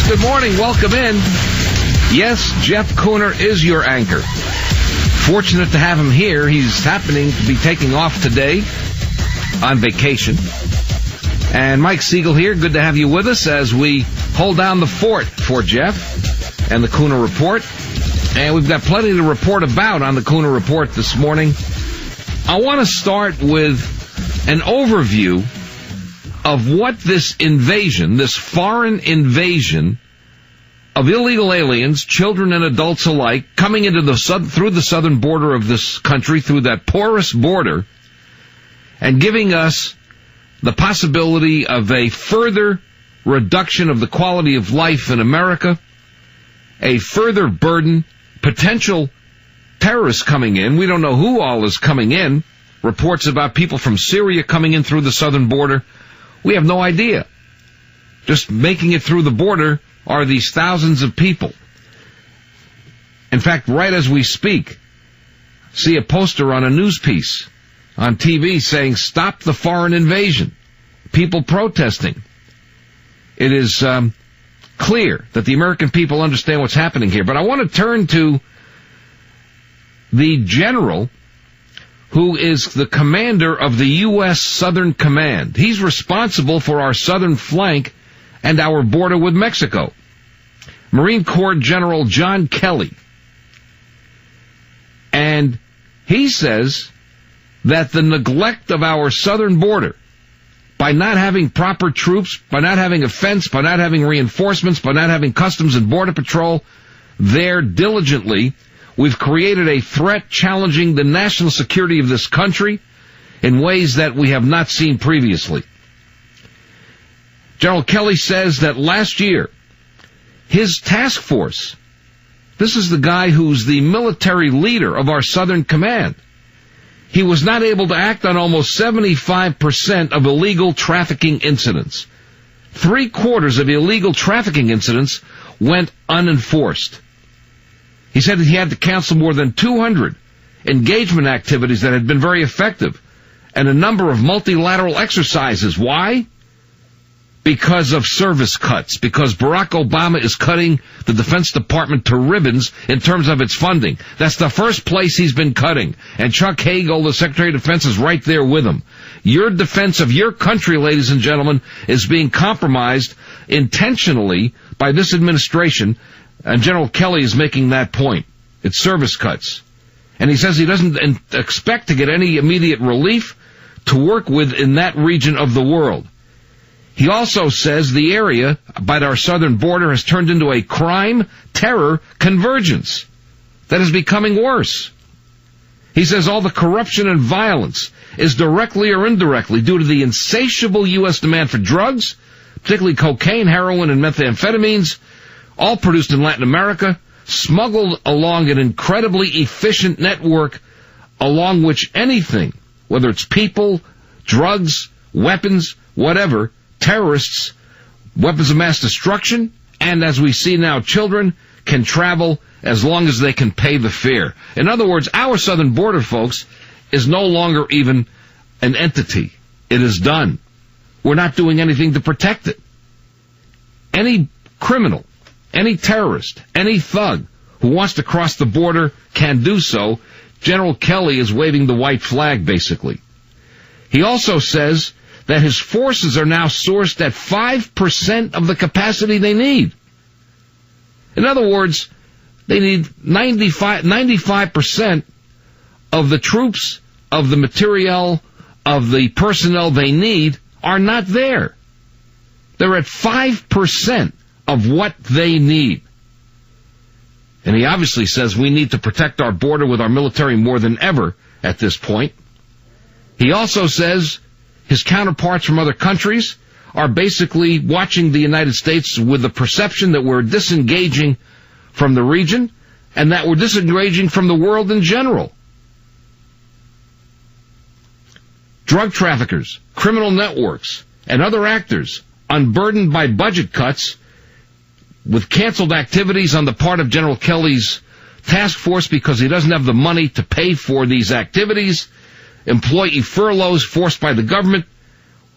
Good morning. Welcome in. Yes, Jeff Kuhner is your anchor. Fortunate to have him here. He's happening to be taking off today on vacation. And Mike Siegel here. Good to have you with us as we hold down the fort for Jeff and the Kuhner Report. And we've got plenty to report about on the Kuhner Report this morning. I want to start with an overview of what this invasion, this foreign invasion of illegal aliens, children and adults alike, coming into through the southern border of this country, through that porous border, and giving us the possibility of a further reduction of the quality of life in America, a further burden, potential terrorists coming in. We don't know who all is coming in. Reports about people from Syria coming in through the southern border. We have no idea. Just making it through the border are these thousands of people. In fact, right as we speak, see a poster on a news piece on TV saying, "Stop the foreign invasion." People protesting. It is clear that the American people understand what's happening here. But I want to turn to the general who is the commander of the U.S. Southern Command. He's responsible for our southern flank and our border with Mexico. Marine Corps General John Kelly. And he says that the neglect of our southern border, by not having proper troops, by not having a fence, by not having reinforcements, by not having Customs and Border Patrol there diligently, we've created a threat challenging the national security of this country in ways that we have not seen previously. General Kelly says that last year, his task force, this is the guy who's the military leader of our Southern Command, he was not able to act on almost 75% of illegal trafficking incidents. 3/4 of illegal trafficking incidents went unenforced. He said that he had to cancel more than 200 engagement activities that had been very effective and a number of multilateral exercises. Why? Because of service cuts, because Barack Obama is cutting the Defense Department to ribbons in terms of its funding. That's the first place he's been cutting. And Chuck Hagel, the Secretary of Defense, is right there with him. Your defense of your country, ladies and gentlemen, is being compromised intentionally by this administration, and General Kelly is making that point. It's service cuts. And he says he doesn't expect to get any immediate relief to work with in that region of the world. He also says the area by our southern border has turned into a crime-terror convergence that is becoming worse. He says all the corruption and violence is directly or indirectly due to the insatiable U.S. demand for drugs, particularly cocaine, heroin, and methamphetamines, all produced in Latin America, smuggled along an incredibly efficient network along which anything, whether it's people, drugs, weapons, whatever, terrorists, weapons of mass destruction, and as we see now, children can travel as long as they can pay the fare. In other words, our southern border, folks, is no longer even an entity. It is done. We're not doing anything to protect it. Any criminal, any terrorist, any thug who wants to cross the border can do so. General Kelly is waving the white flag, basically. He also says that his forces are now sourced at 5% of the capacity they need. In other words, they need 95% of the troops, of the materiel, of the personnel they need are not there. They're at 5% of what they need. And he obviously says we need to protect our border with our military more than ever at this point. He also says his counterparts from other countries are basically watching the United States with the perception that we're disengaging from the region and that we're disengaging from the world in general. Drug traffickers, criminal networks, and other actors unburdened by budget cuts with canceled activities on the part of General Kelly's task force because he doesn't have the money to pay for these activities, employee furloughs forced by the government,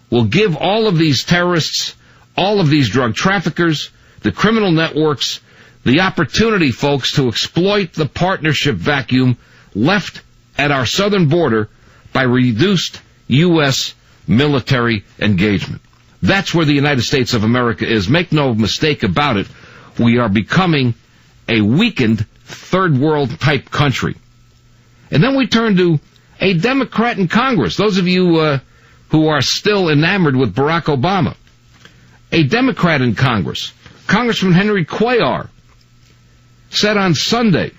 will give all of these terrorists, all of these drug traffickers, the criminal networks, the opportunity, folks, to exploit the partnership vacuum left at our southern border by reduced U.S. military engagement. That's where the United States of America is. Make no mistake about it. We are becoming a weakened third world type country. And then we turn to a Democrat in Congress. Those of you who are still enamored with Barack Obama. A Democrat in Congress, Congressman Henry Cuellar, said on Sunday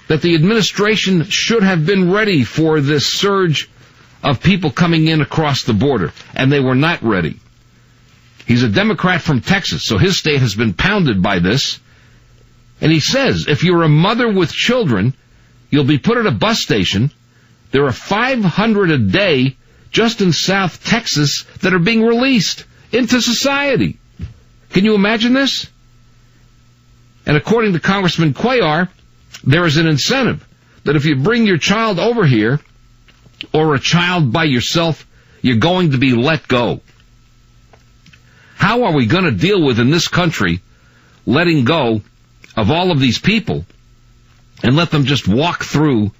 that the administration should have been ready for this surge of people coming in across the border, and they were not ready. He's a Democrat from Texas, so his state has been pounded by this. And he says, if you're a mother with children, you'll be put at a bus station. There are 500 a day just in South Texas that are being released into society. Can you imagine this? And according to Congressman Cuellar, there is an incentive that if you bring your child over here, or a child by yourself, you're going to be let go. How are we going to deal with in this country letting go of all of these people and let them just walk through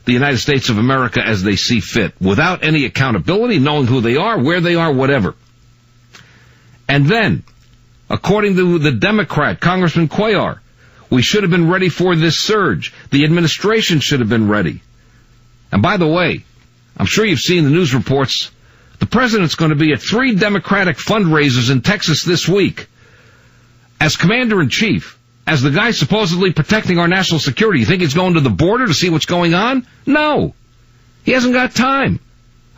the United States of America as they see fit, without any accountability, knowing who they are, where they are, whatever? And then, according to the Democrat, Congressman Cuellar, we should have been ready for this surge. The administration should have been ready. And by the way, I'm sure you've seen the news reports. The president's going to be at 3 Democratic fundraisers in Texas this week. As commander-in-chief, as the guy supposedly protecting our national security, you think he's going to the border to see what's going on? No. He hasn't got time.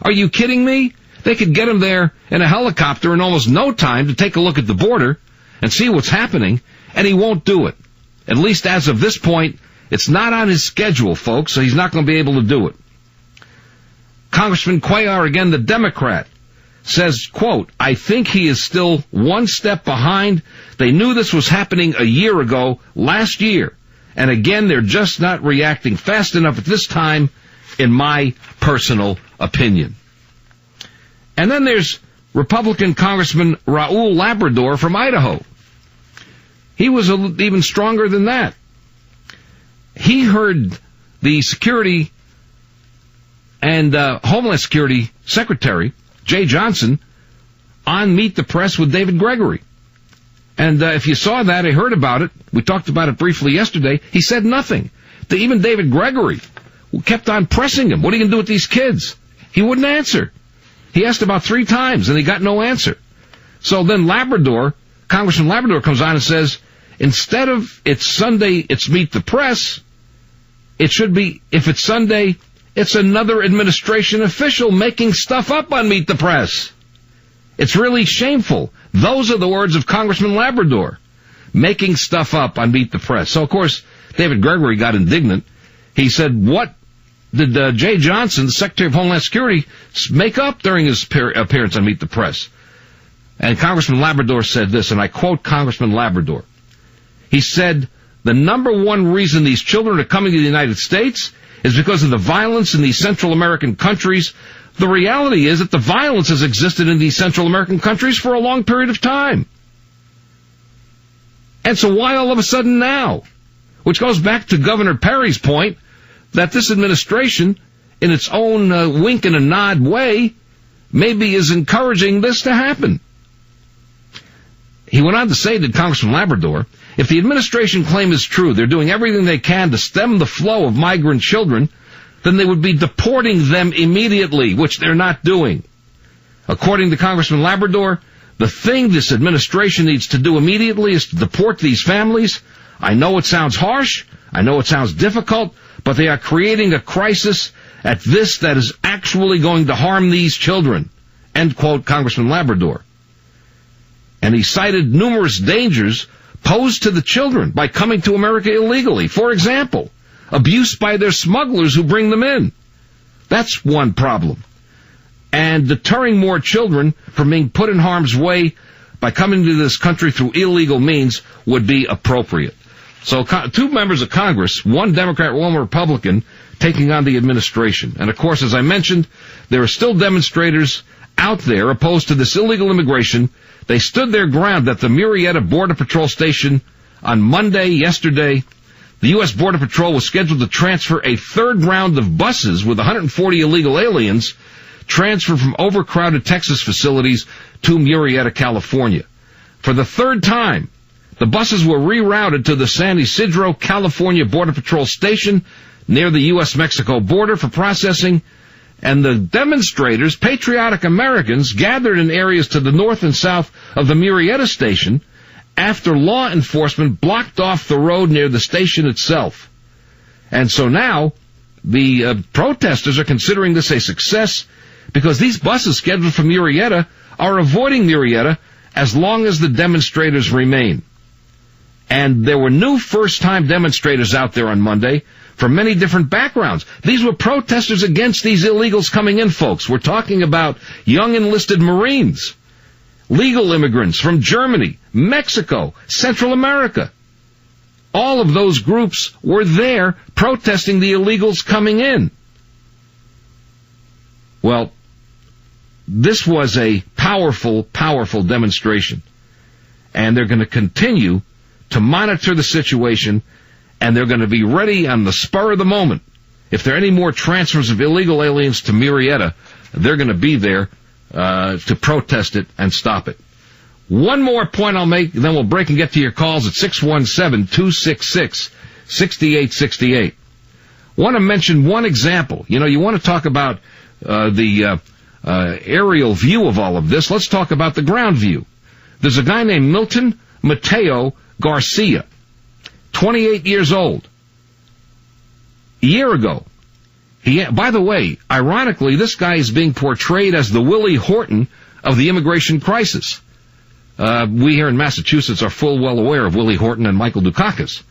Are you kidding me? They could get him there in a helicopter in almost no time to take a look at the border and see what's happening, and he won't do it. At least as of this point, it's not on his schedule, folks, so he's not going to be able to do it. Congressman Cuellar, again, the Democrat, says, quote, I think he is still one step behind. They knew this was happening a year ago, last year. And again, they're just not reacting fast enough at this time, in my personal opinion. And then there's Republican Congressman Raul Labrador from Idaho. He was even stronger than that. He heard the Security and Homeland Security Secretary, Jay Johnson, on Meet the Press with David Gregory. And if you saw that, I heard about it. We talked about it briefly yesterday. He said nothing. Even David Gregory kept on pressing him. What are you going to do with these kids? He wouldn't answer. He asked about 3 times, and he got no answer. So then Congressman Labrador comes on and says, instead of it's Sunday, it's Meet the Press, it should be, if it's Sunday, it's another administration official making stuff up on Meet the Press. It's really shameful. Those are the words of Congressman Labrador, making stuff up on Meet the Press. So, of course, David Gregory got indignant. He said, what did Jay Johnson, the Secretary of Homeland Security, make up during his appearance on Meet the Press? And Congressman Labrador said this, and I quote Congressman Labrador. He said, the number one reason these children are coming to the United States is because of the violence in these Central American countries. The reality is that the violence has existed in these Central American countries for a long period of time. And so why all of a sudden now? Which goes back to Governor Perry's point that this administration, in its own wink and a nod way, maybe is encouraging this to happen. He went on to say to Congressman Labrador, if the administration claim is true, they're doing everything they can to stem the flow of migrant children, then they would be deporting them immediately, which they're not doing. According to Congressman Labrador, the thing this administration needs to do immediately is to deport these families. I know it sounds harsh, I know it sounds difficult, but they are creating a crisis at this that is actually going to harm these children. End quote, Congressman Labrador. And he cited numerous dangers posed to the children by coming to America illegally. For example, abuse by their smugglers who bring them in. That's one problem. And deterring more children from being put in harm's way by coming to this country through illegal means would be appropriate. So 2 members of Congress, 1 Democrat, 1 Republican, taking on the administration. And of course, as I mentioned, there are still demonstrators out there opposed to this illegal immigration They stood their ground at the Murrieta Border Patrol Station on Monday, yesterday. The U.S. Border Patrol was scheduled to transfer a third round of buses with 140 illegal aliens transferred from overcrowded Texas facilities to Murrieta, California. For the third time, the buses were rerouted to the San Isidro, California Border Patrol Station near the U.S.-Mexico border for processing, and the demonstrators, patriotic Americans, gathered in areas to the north and south of the Murrieta station after law enforcement blocked off the road near the station itself. And so now, the protesters are considering this a success because these buses scheduled for Murrieta are avoiding Murrieta as long as the demonstrators remain. And there were new first-time demonstrators out there on Monday from many different backgrounds. These were protesters against these illegals coming in, folks. We're talking about young enlisted Marines, legal immigrants from Germany, Mexico, Central America. All of those groups were there protesting the illegals coming in. Well, this was a powerful, powerful demonstration. And they're going to continue to monitor the situation, and they're going to be ready on the spur of the moment. If there are any more transfers of illegal aliens to Murrieta, they're going to be there to protest it and stop it. One more point I'll make, then we'll break and get to your calls at 617-266-6868. Want to mention one example. You know, you want to talk about the aerial view of all of this. Let's talk about the ground view. There's a guy named Milton Mateo Garcia, 28 years old. A year ago, by the way, ironically, this guy is being portrayed as the Willie Horton of the immigration crisis. We here in Massachusetts are full well aware of Willie Horton and Michael Dukakis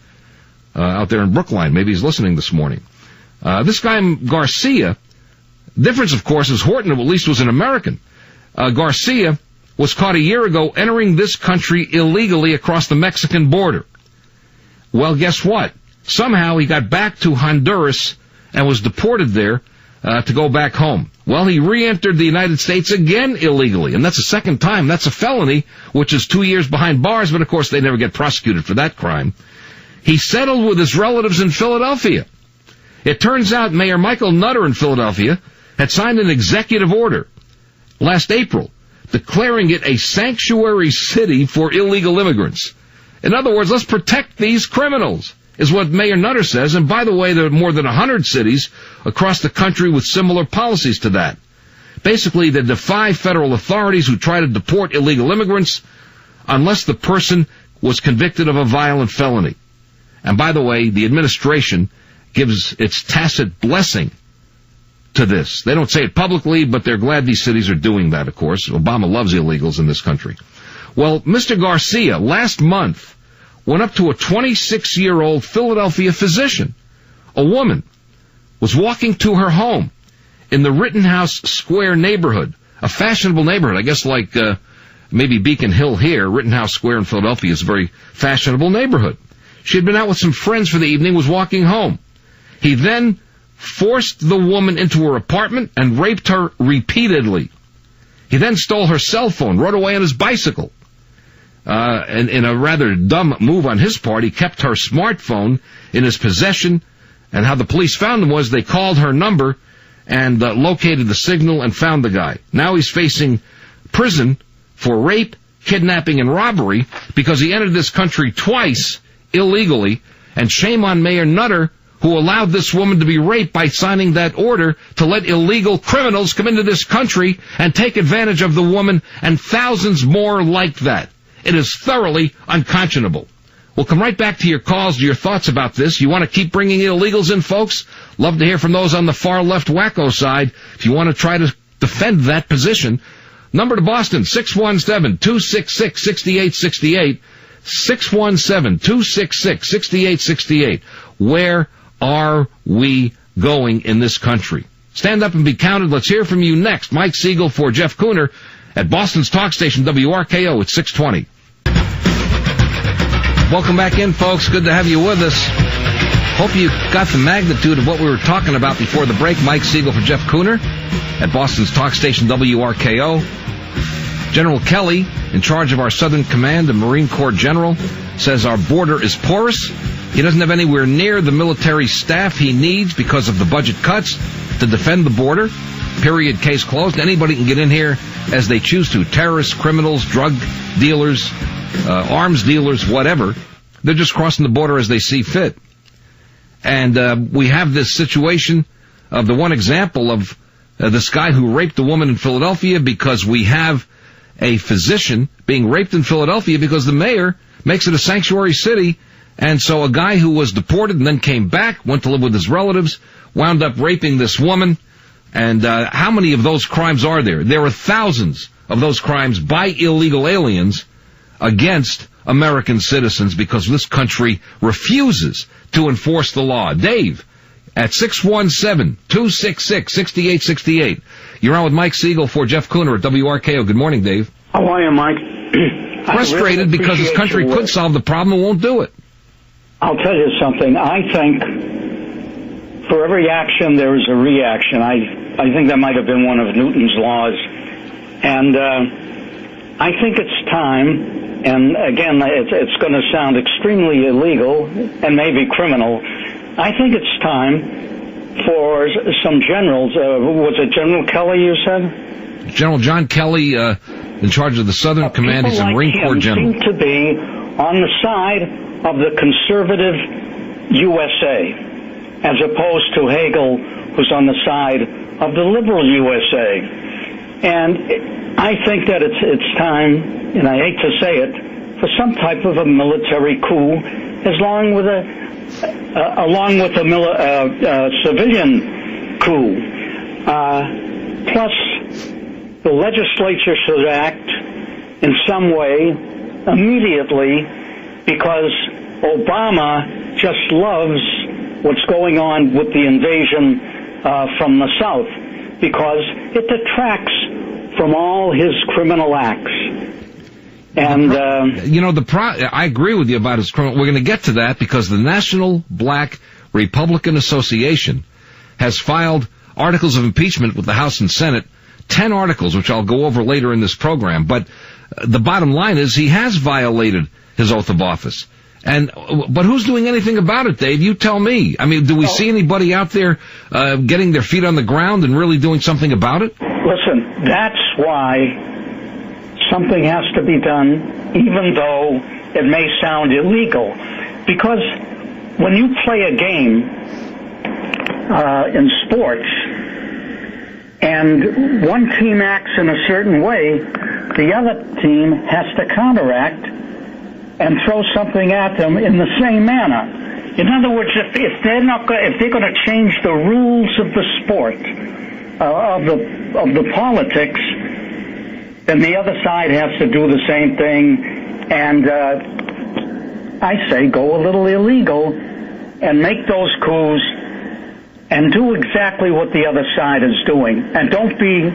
out there in Brookline. Maybe he's listening this morning. This guy Garcia, difference, of course, is Horton at least was an American. Garcia was caught a year ago entering this country illegally across the Mexican border. Well, guess what? Somehow he got back to Honduras and was deported there to go back home. Well, he re-entered the United States again illegally, and that's the second time. That's a felony, which is 2 years behind bars, but of course they never get prosecuted for that crime. He settled with his relatives in Philadelphia. It turns out Mayor Michael Nutter in Philadelphia had signed an executive order last April declaring it a sanctuary city for illegal immigrants. In other words, let's protect these criminals, is what Mayor Nutter says. And by the way, there are more than 100 cities across the country with similar policies to that. Basically, they defy federal authorities who try to deport illegal immigrants unless the person was convicted of a violent felony. And by the way, the administration gives its tacit blessing to this. They don't say it publicly, but they're glad these cities are doing that, of course. Obama loves illegals in this country. Well, Mr. Garcia, last month, went up to a 26-year-old Philadelphia physician. A woman was walking to her home in the Rittenhouse Square neighborhood, a fashionable neighborhood, I guess like maybe Beacon Hill here. Rittenhouse Square in Philadelphia is a very fashionable neighborhood. She had been out with some friends for the evening, was walking home. He then forced the woman into her apartment and raped her repeatedly. He then stole her cell phone, rode away on his bicycle. And in a rather dumb move on his part, he kept her smartphone in his possession, and how the police found him was they called her number and located the signal and found the guy. Now he's facing prison for rape, kidnapping, and robbery because he entered this country twice illegally, and shame on Mayor Nutter, who allowed this woman to be raped by signing that order to let illegal criminals come into this country and take advantage of the woman, and thousands more like that. It is thoroughly unconscionable. We'll come right back to your calls, to your thoughts about this. You want to keep bringing illegals in, folks? Love to hear from those on the far left wacko side. If you want to try to defend that position, number to Boston, 617-266-6868, 617-266-6868. Where are we going in this country? Stand up and be counted. Let's hear from you next. Mike Siegel for Jeff Kuhner at Boston's talk station WRKO at 620. Welcome back in, folks. Good to have you with us. Hope you got the magnitude of what we were talking about before the break. Mike Siegel for Jeff Kuhner at Boston's talk station WRKO. General Kelly in charge of our Southern Command, the Marine Corps general, says our border is porous. He doesn't have anywhere near the military staff he needs because of the budget cuts to defend the border. Period. Case closed. Anybody can get in here as they choose to. Terrorists, criminals, drug dealers, arms dealers, whatever. They're just crossing the border as they see fit. And we have this situation of the one example of this guy who raped a woman in Philadelphia, because we have a physician being raped in Philadelphia because the mayor makes it a sanctuary city. And so a guy who was deported and then came back, went to live with his relatives, wound up raping this woman. And how many of those crimes are there? There are thousands of those crimes by illegal aliens against American citizens because this country refuses to enforce the law. Dave, at 617-266-6868. You're on with Mike Siegel for Jeff Kuhner at WRKO. Good morning, Dave. How are you, Mike? Frustrated really because this country could solve the problem and won't do it. I'll tell you something. I think for every action there is a reaction. I think that might have been one of Newton's laws. And I think it's time, and again, it's going to sound extremely illegal and maybe criminal. I think it's time for some generals. Was it General Kelly you said? General John Kelly, in charge of the Southern Command. He's a Marine Corps general. Seem to be on the side of the conservative USA, as opposed to Hagel, who's on the side of the liberal USA. And I think that it's time, and I hate to say it, for some type of a military coup, along with a civilian coup. Plus, the legislature should act in some way immediately, because Obama just loves what's going on with the invasion from the South, because it detracts from all his criminal acts. And I agree with you about his criminal. We're going to get to that because the National Black Republican Association has filed articles of impeachment with the House and Senate, 10 articles, which I'll go over later in this program. But the bottom line is he has violated his oath of office. But who's doing anything about it, Dave? You tell me. I mean, do we see anybody out there getting their feet on the ground and really doing something about it? Listen, that's why something has to be done, even though it may sound illegal. Because when you play a game in sports and one team acts in a certain way, the other team has to counteract and throw something at them in the same manner. In other words, if they're going to change the rules of the sport, of the politics, then the other side has to do the same thing. And I say go a little illegal and make those coups and do exactly what the other side is doing. And don't be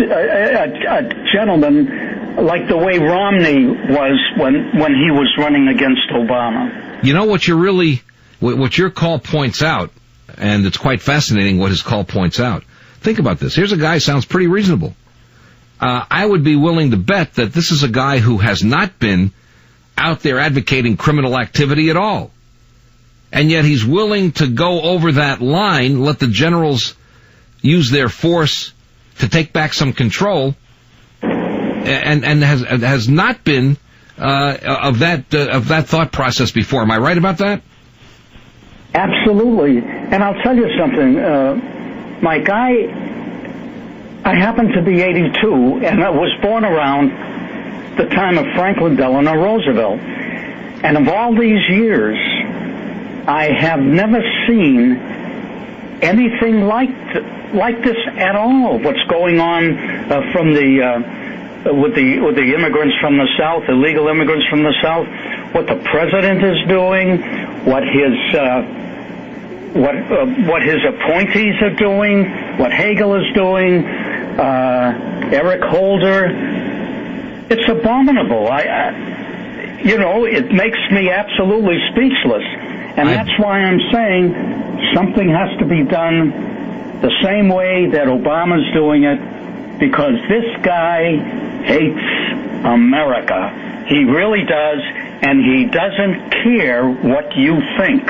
a gentleman like the way Romney was when he was running against Obama. You know what your call points out, and it's quite fascinating what his call points out. Think about this. Here's a guy who sounds pretty reasonable. I would be willing to bet that this is a guy who has not been out there advocating criminal activity at all. And yet he's willing to go over that line, let the generals use their force to take back some control, and has not been of that thought process before. Am I right about that? Absolutely. And I'll tell you something, Mike. I happen to be 82, and I was born around the time of Franklin Delano Roosevelt. And of all these years, I have never seen anything like this at all. What's going on with the immigrants from the South, illegal immigrants from the South, what the president is doing, what his appointees are doing, what Hagel is doing, Eric Holder. It's abominable. It makes me absolutely speechless. And that's why I'm saying something has to be done the same way that Obama's doing it, because this guy hates America. He really does, and he doesn't care what you think.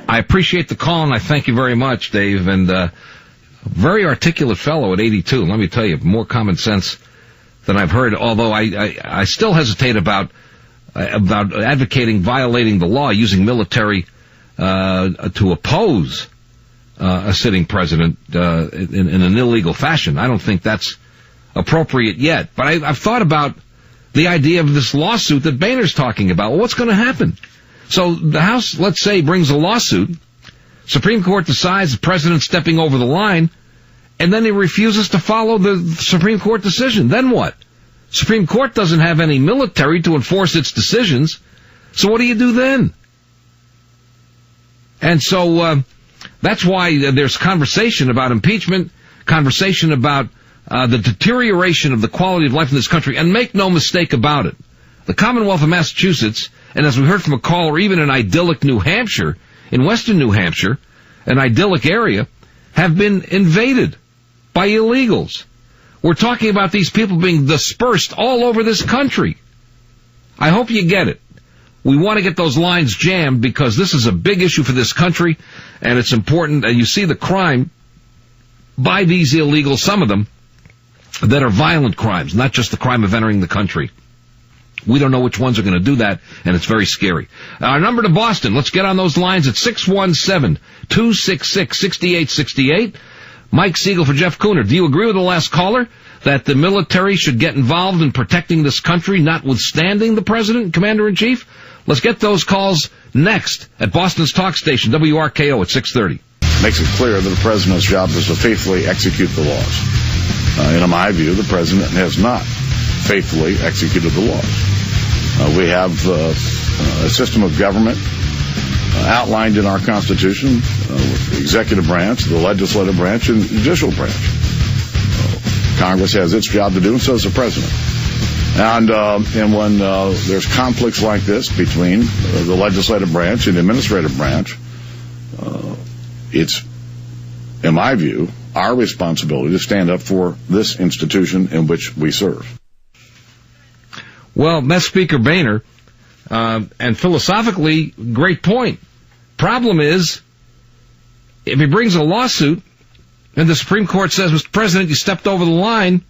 I appreciate the call, and I thank you very much, Dave, and very articulate fellow at 82. Let me tell you, more common sense than I've heard, although I still hesitate about advocating violating the law, using military to oppose a sitting president in an illegal fashion. I don't think that's appropriate yet. But I've thought about the idea of this lawsuit that Boehner's talking about. Well, what's going to happen? So the House, let's say, brings a lawsuit. Supreme Court decides the president's stepping over the line, and then he refuses to follow the Supreme Court decision. Then what? Supreme Court doesn't have any military to enforce its decisions, so what do you do then? And so that's why there's conversation about impeachment, conversation about the deterioration of the quality of life in this country. And make no mistake about it, the Commonwealth of Massachusetts, and as we heard from a caller, even in idyllic New Hampshire, in western New Hampshire, an idyllic area, have been invaded by illegals. We're talking about these people being dispersed all over this country. I hope you get it. We want to get those lines jammed because this is a big issue for this country, and it's important. And you see the crime by these illegals, some of them, that are violent crimes, not just the crime of entering the country. We don't know which ones are going to do that, and it's very scary. Our number to Boston, let's get on those lines at 617-266-6868. Mike Siegel for Jeff Kuhner. Do you agree with the last caller that the military should get involved in protecting this country, notwithstanding the president and commander-in-chief? Let's get those calls next at Boston's talk station, WRKO, at 6:30. Makes it clear that the president's job is to faithfully execute the laws. In my view, the president has not faithfully executed the laws. We have a system of government outlined in our Constitution with the executive branch, the legislative branch, and the judicial branch. Congress has its job to do, and so does the president. And when there's conflicts like this between the legislative branch and the administrative branch, it's, in my view, our responsibility to stand up for this institution in which we serve. Well, that's Speaker Boehner, and philosophically, great point. Problem is, if he brings a lawsuit and the Supreme Court says, Mr. President, you stepped over the line,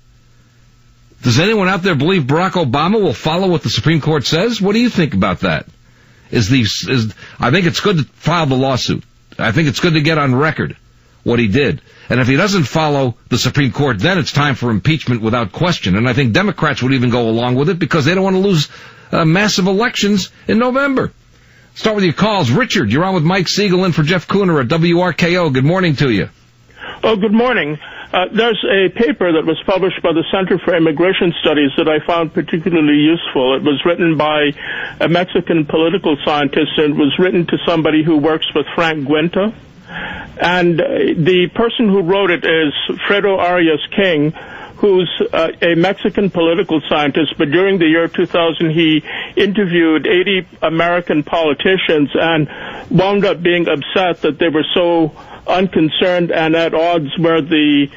does anyone out there believe Barack Obama will follow what the Supreme Court says? What do you think about that? I think it's good to file the lawsuit. I think it's good to get on record what he did. And if he doesn't follow the Supreme Court, then it's time for impeachment without question. And I think Democrats would even go along with it because they don't want to lose massive elections in November. Start with your calls. Richard, you're on with Mike Siegel in for Jeff Kuhner at WRKO. Good morning to you. Oh, good morning. There's a paper that was published by the Center for Immigration Studies that I found particularly useful. It was written by a Mexican political scientist, and it was written to somebody who works with Frank Guenta. And the person who wrote it is Fredo Arias King, who's a Mexican political scientist, but during the year 2000 he interviewed 80 American politicians and wound up being upset that they were so unconcerned and at odds where the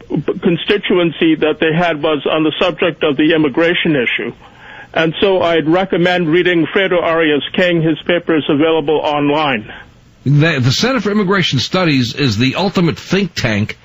constituency that they had was on the subject of the immigration issue. And so I'd recommend reading Fredo Arias King. His paper is available online. The Center for Immigration Studies is the ultimate think tank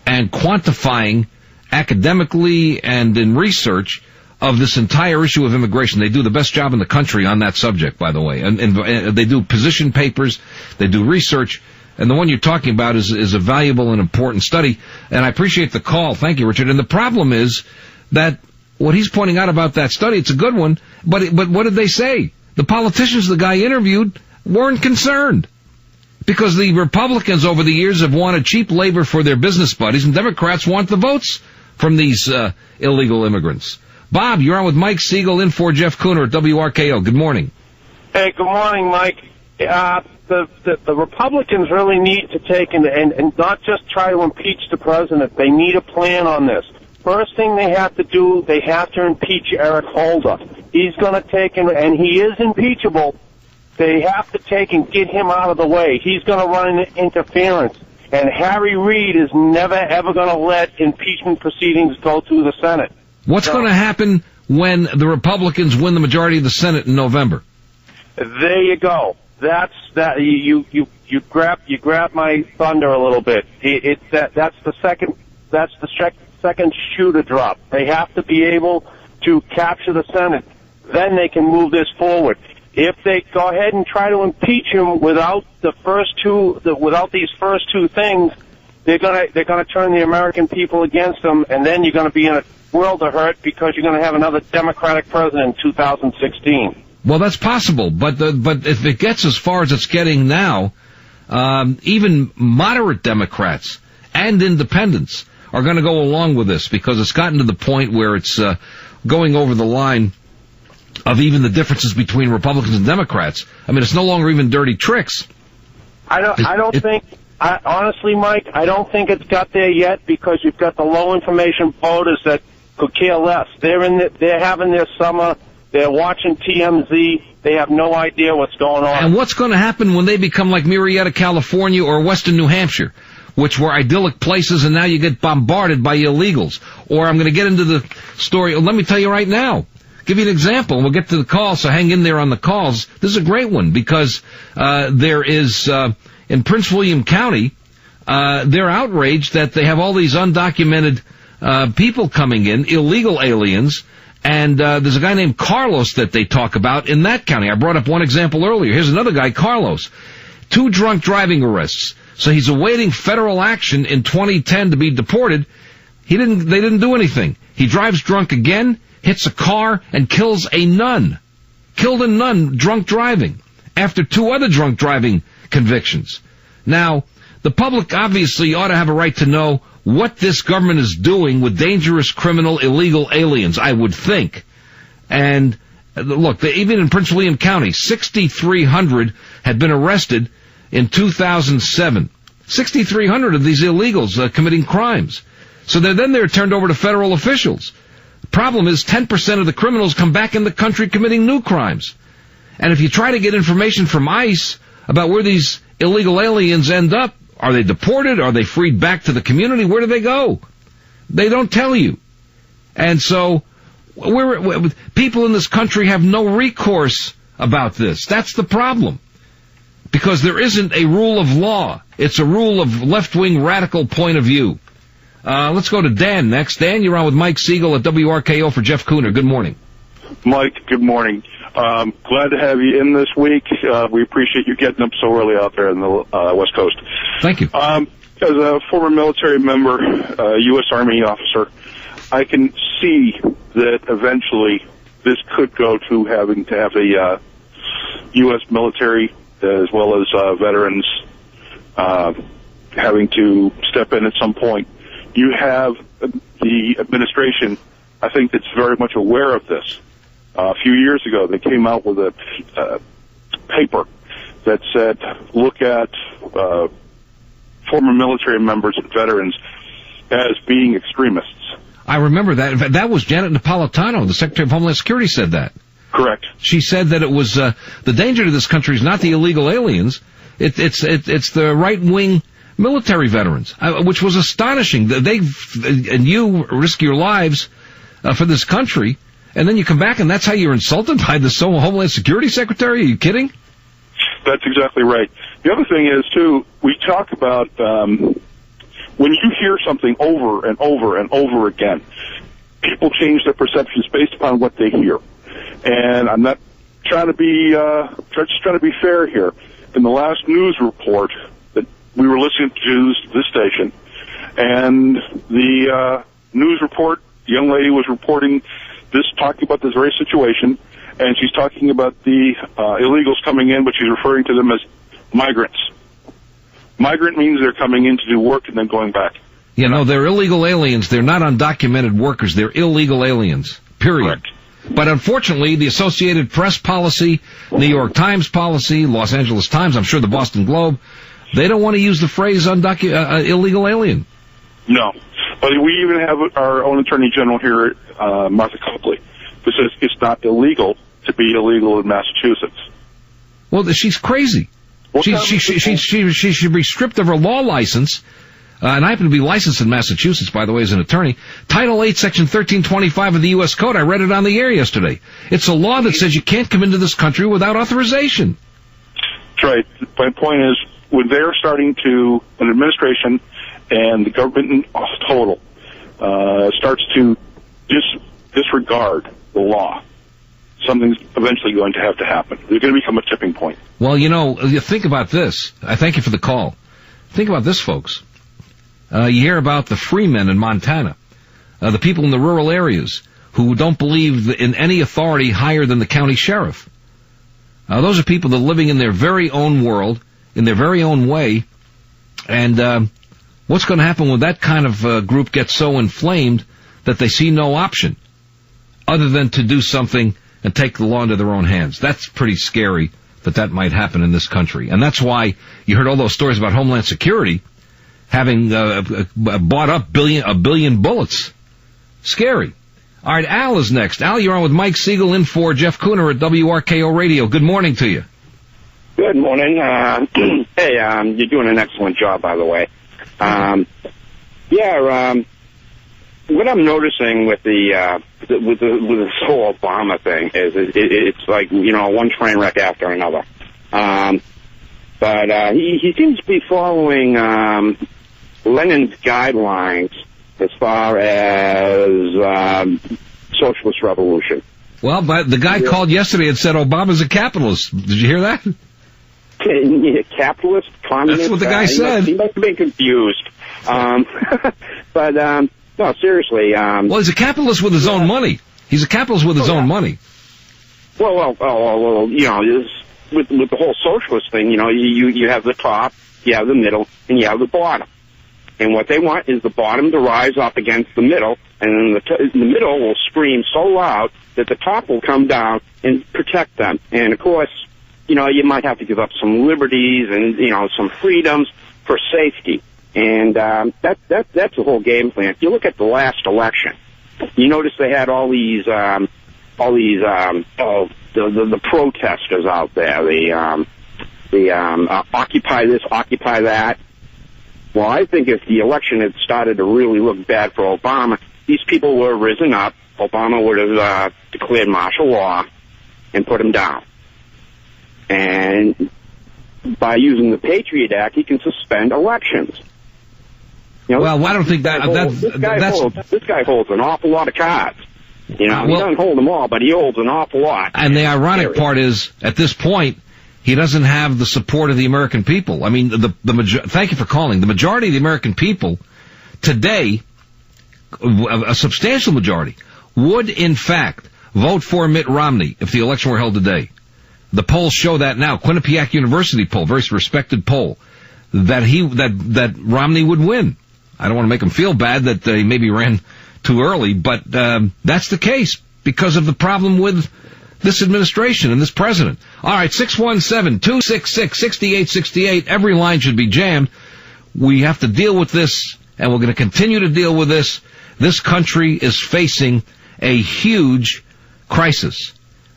and quantifying academically and in research of this entire issue of immigration. They do the best job in the country on that subject, by the way. And they do position papers, they do research, and the one you're talking about is a valuable and important study. And I appreciate the call. Thank you, Richard. And the problem is that what he's pointing out about that study, it's a good one, but what did they say? The politicians the guy interviewed weren't concerned. Because the Republicans over the years have wanted cheap labor for their business buddies, and Democrats want the votes from these illegal immigrants. Bob, you're on with Mike Siegel in for Jeff Kuhner at WRKO. Good morning. Hey, good morning, Mike. The Republicans really need to take and not just try to impeach the president. They need a plan on this. First thing they have to do, they have to impeach Eric Holder. He's going to take him, and he is impeachable. They have to take and get him out of the way. He's going to run into interference. And Harry Reid is never, ever going to let impeachment proceedings go through the Senate. What's going to happen when the Republicans win the majority of the Senate in November? There you go. That's that. You grab my thunder a little bit. That's the second shoe to drop. They have to be able to capture the Senate. Then they can move this forward. If they go ahead and try to impeach him without these first two things, they're gonna turn the American people against them, and then you're gonna be in a world of hurt because you're gonna have another Democratic president in 2016. Well, that's possible, but if it gets as far as it's getting now, even moderate Democrats and independents are going to go along with this because it's gotten to the point where it's going over the line of even the differences between Republicans and Democrats. I mean, it's no longer even dirty tricks. Honestly, Mike, I don't think it's got there yet because you've got the low information voters that could care less. They're having their summer. They're watching TMZ. They have no idea what's going on. And what's going to happen when they become like Marietta, California, or Western New Hampshire, which were idyllic places, and now you get bombarded by illegals? Or I'm going to get into the story. Let me tell you right now. Give you an example, and we'll get to the call, so hang in there on the calls. This is a great one because there is, in Prince William County, they're outraged that they have all these undocumented people coming in, illegal aliens. And there's a guy named Carlos that they talk about in that county. I brought up one example earlier. Here's another guy, Carlos. 2 drunk driving arrests. So he's awaiting federal action in 2010 to be deported. They didn't do anything. He drives drunk again, hits a car, and kills a nun. Killed a nun drunk driving after 2 other drunk driving convictions. Now, the public obviously ought to have a right to know what this government is doing with dangerous, criminal, illegal aliens, I would think. And look, even in Prince William County, 6,300 had been arrested in 2007. 6,300 of these illegals committing crimes. So they're turned over to federal officials. The problem is 10% of the criminals come back in the country committing new crimes. And if you try to get information from ICE about where these illegal aliens end up, are they deported? Are they freed back to the community? Where do they go? They don't tell you. And so people in this country have no recourse about this. That's the problem. Because there isn't a rule of law. It's a rule of left-wing radical point of view. Let's go to Dan next. Dan, you're on with Mike Siegel at WRKO for Jeff Kuhner. Good morning. Mike, good morning. Glad to have you in this week. We appreciate you getting up so early out there in the West Coast. Thank you. As a former military member, U.S. Army officer, I can see that eventually this could go to having to have a U.S. military as well as veterans having to step in at some point. You have the administration, I think, that's very much aware of this. A few years ago, they came out with a paper that said, look at former military members and veterans as being extremists. I remember that. In fact, that was Janet Napolitano, the Secretary of Homeland Security, said that. Correct. She said that it was the danger to this country is not the illegal aliens, it's the right-wing military veterans, which was astonishing. And you risk your lives for this country. And then you come back, and that's how you're insulted by the Homeland Security Secretary? Are you kidding? That's exactly right. The other thing is, too, we talk about when you hear something over and over and over again, people change their perceptions based upon what they hear. And I'm not trying to be just trying to be fair here. In the last news report that we were listening to this station, and the news report, the young lady was reporting talking about this very situation, and she's talking about the illegals coming in, but she's referring to them as migrants. Migrant means they're coming in to do work and then going back. You know, they're illegal aliens. They're not undocumented workers. They're illegal aliens, period. Correct. But unfortunately, the Associated Press policy, New York Times policy, Los Angeles Times, I'm sure the Boston Globe, they don't want to use the phrase illegal alien. No. But we even have our own Attorney General here, Martha Copley, who says it's not illegal to be illegal in Massachusetts. Well, she's crazy. She should be stripped of her law license and I happen to be licensed in Massachusetts, by the way, as an attorney. Title 8, Section 1325 of the U.S. Code, I read it on the air yesterday. It's a law that says you can't come into this country without authorization. That's right. My point is, when they're starting to, an administration and the government in total starts to disregard the law, something's eventually going to have to happen. There's going to become a tipping point. Well, you think about this. I thank you for the call. Think about this, folks. You hear about the free men in Montana, the people in the rural areas who don't believe in any authority higher than the county sheriff. Those are people that are living in their very own world, in their very own way, and what's going to happen when that kind of group gets so inflamed that they see no option other than to do something and take the law into their own hands? That's pretty scary that might happen in this country. And that's why you heard all those stories about Homeland Security having bought up a billion bullets. Scary. All right, Al is next. Al, you're on with Mike Siegel in for Jeff Kuhner at WRKO Radio. Good morning to you. Good morning. Hey, you're doing an excellent job, by the way. What I'm noticing with this whole Obama thing is it's like, one train wreck after another. But he seems to be following Lenin's guidelines as far as socialist revolution. Well, but the guy called yesterday and said Obama's a capitalist. Did you hear that? Capitalist, communist. That's what the guy said. He must have been confused. But no, seriously. Well, he's a capitalist with his own money. He's a capitalist with his own money. Well, with the whole socialist thing, you have the top, you have the middle, and you have the bottom. And what they want is the bottom to rise up against the middle, and then the middle will scream so loud that the top will come down and protect them. And of course, you might have to give up some liberties and some freedoms for safety. And that's the whole game plan. If you look at the last election, you notice they had all these the protesters out there, the occupy this, occupy that. Well, I think if the election had started to really look bad for Obama, these people would have risen up. Obama would have declared martial law and put him down. And by using the Patriot Act, he can suspend elections. Well, I don't think this guy holds an awful lot of cards. He doesn't hold them all, but he holds an awful lot. And the ironic part is, at this point, he doesn't have the support of the American people. I mean, thank you for calling. The majority of the American people today, a substantial majority, would in fact vote for Mitt Romney if the election were held today. The polls show that now. Quinnipiac University poll, very respected poll, that Romney would win. I don't want to make him feel bad that he maybe ran too early, but that's the case because of the problem with this administration and this president. All right, 617-266-6868. Every line should be jammed. We have to deal with this, and we're going to continue to deal with this. This country is facing a huge crisis.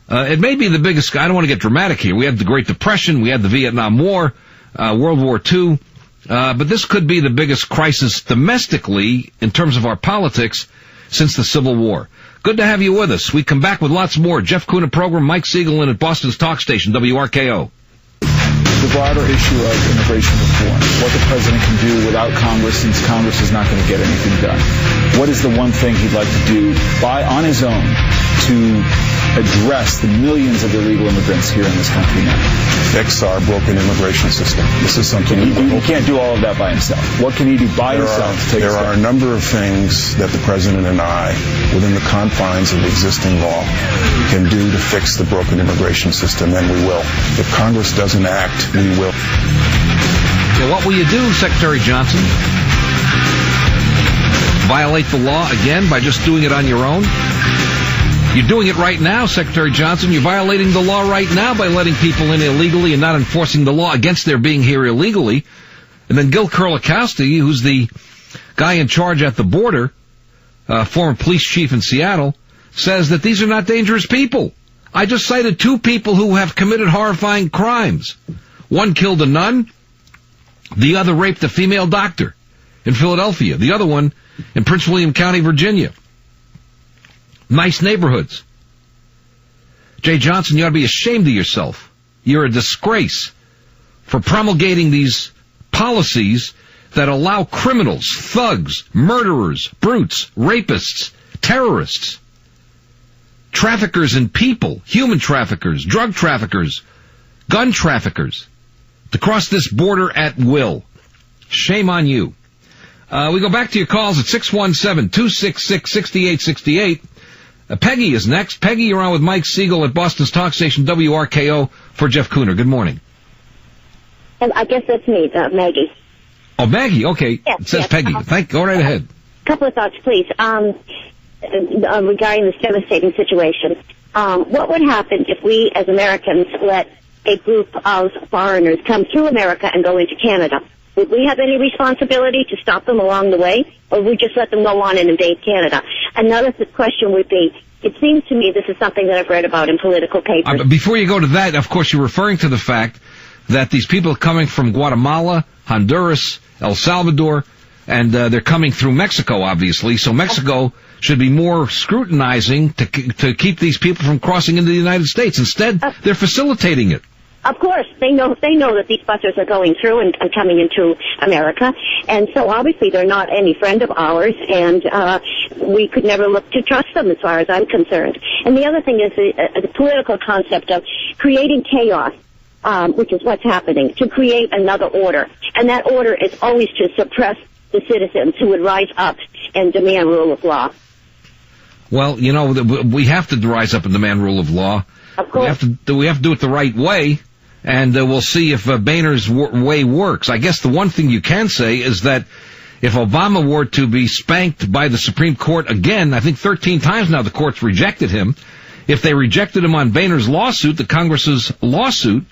It may be the biggest. I don't want to get dramatic here. We had the Great Depression. We had the Vietnam War, World War II. But this could be the biggest crisis domestically in terms of our politics since the Civil War. Good to have you with us. We come back with lots more. Jeff Kuhner program, Mike Siegel in at Boston's talk station, WRKO. The broader issue of immigration reform, what the president can do without Congress, since Congress is not going to get anything done. What is the one thing he'd like to do on his own to address the millions of illegal immigrants here in this country now? Fix our broken immigration system. This is something he can't do all of that by himself. What can he do by himself to take There are a number of things that the president and I, within the confines of the existing law, can do to fix the broken immigration system, and we will. If Congress doesn't act, we will. So what will you do, Secretary Johnson? Violate the law again by just doing it on your own? You're doing it right now, Secretary Johnson. You're violating the law right now by letting people in illegally and not enforcing the law against their being here illegally. And then Gil Kurlikowski, who's the guy in charge at the border, former police chief in Seattle, says that these are not dangerous people. I just cited 2 people who have committed horrifying crimes. One killed a nun. The other raped a female doctor. in Philadelphia. The other one in Prince William County, Virginia. Nice neighborhoods. Jay Johnson, you ought to be ashamed of yourself. You're a disgrace for promulgating these policies that allow criminals, thugs, murderers, brutes, rapists, terrorists, traffickers in people, human traffickers, drug traffickers, gun traffickers, to cross this border at will. Shame on you. We go back to your calls at 617-266-6868. Peggy is next. Peggy, you're on with Mike Siegel at Boston's talk station WRKO for Jeff Kuhner. Good morning. I guess that's me, Maggie. Oh, Maggie, okay. Yes, it says yes. Peggy. Go right ahead. A couple of thoughts, please. Regarding this devastating situation, what would happen if we as Americans let a group of foreigners come through America and go into Canada? Would we have any responsibility to stop them along the way, or would we just let them go on and invade Canada? Another question would be, it seems to me this is something that I've read about in political papers. Before you go to that, of course, you're referring to the fact that these people are coming from Guatemala, Honduras, El Salvador, and they're coming through Mexico, obviously. So Mexico should be more scrutinizing to keep these people from crossing into the United States. Instead, they're facilitating it. Of course, they know that these buses are going through and coming into America, and so obviously they're not any friend of ours, and we could never look to trust them as far as I'm concerned. And the other thing is the political concept of creating chaos, which is what's happening, to create another order. And that order is always to suppress the citizens who would rise up and demand rule of law. Well, you know, we have to rise up and demand rule of law. Of course. We have to do it the right way, and we'll see if Boehner's way works. I guess the one thing you can say is that if Obama were to be spanked by the Supreme Court again, I think 13 times now the court's rejected him. If they rejected him on Boehner's lawsuit, the Congress's lawsuit,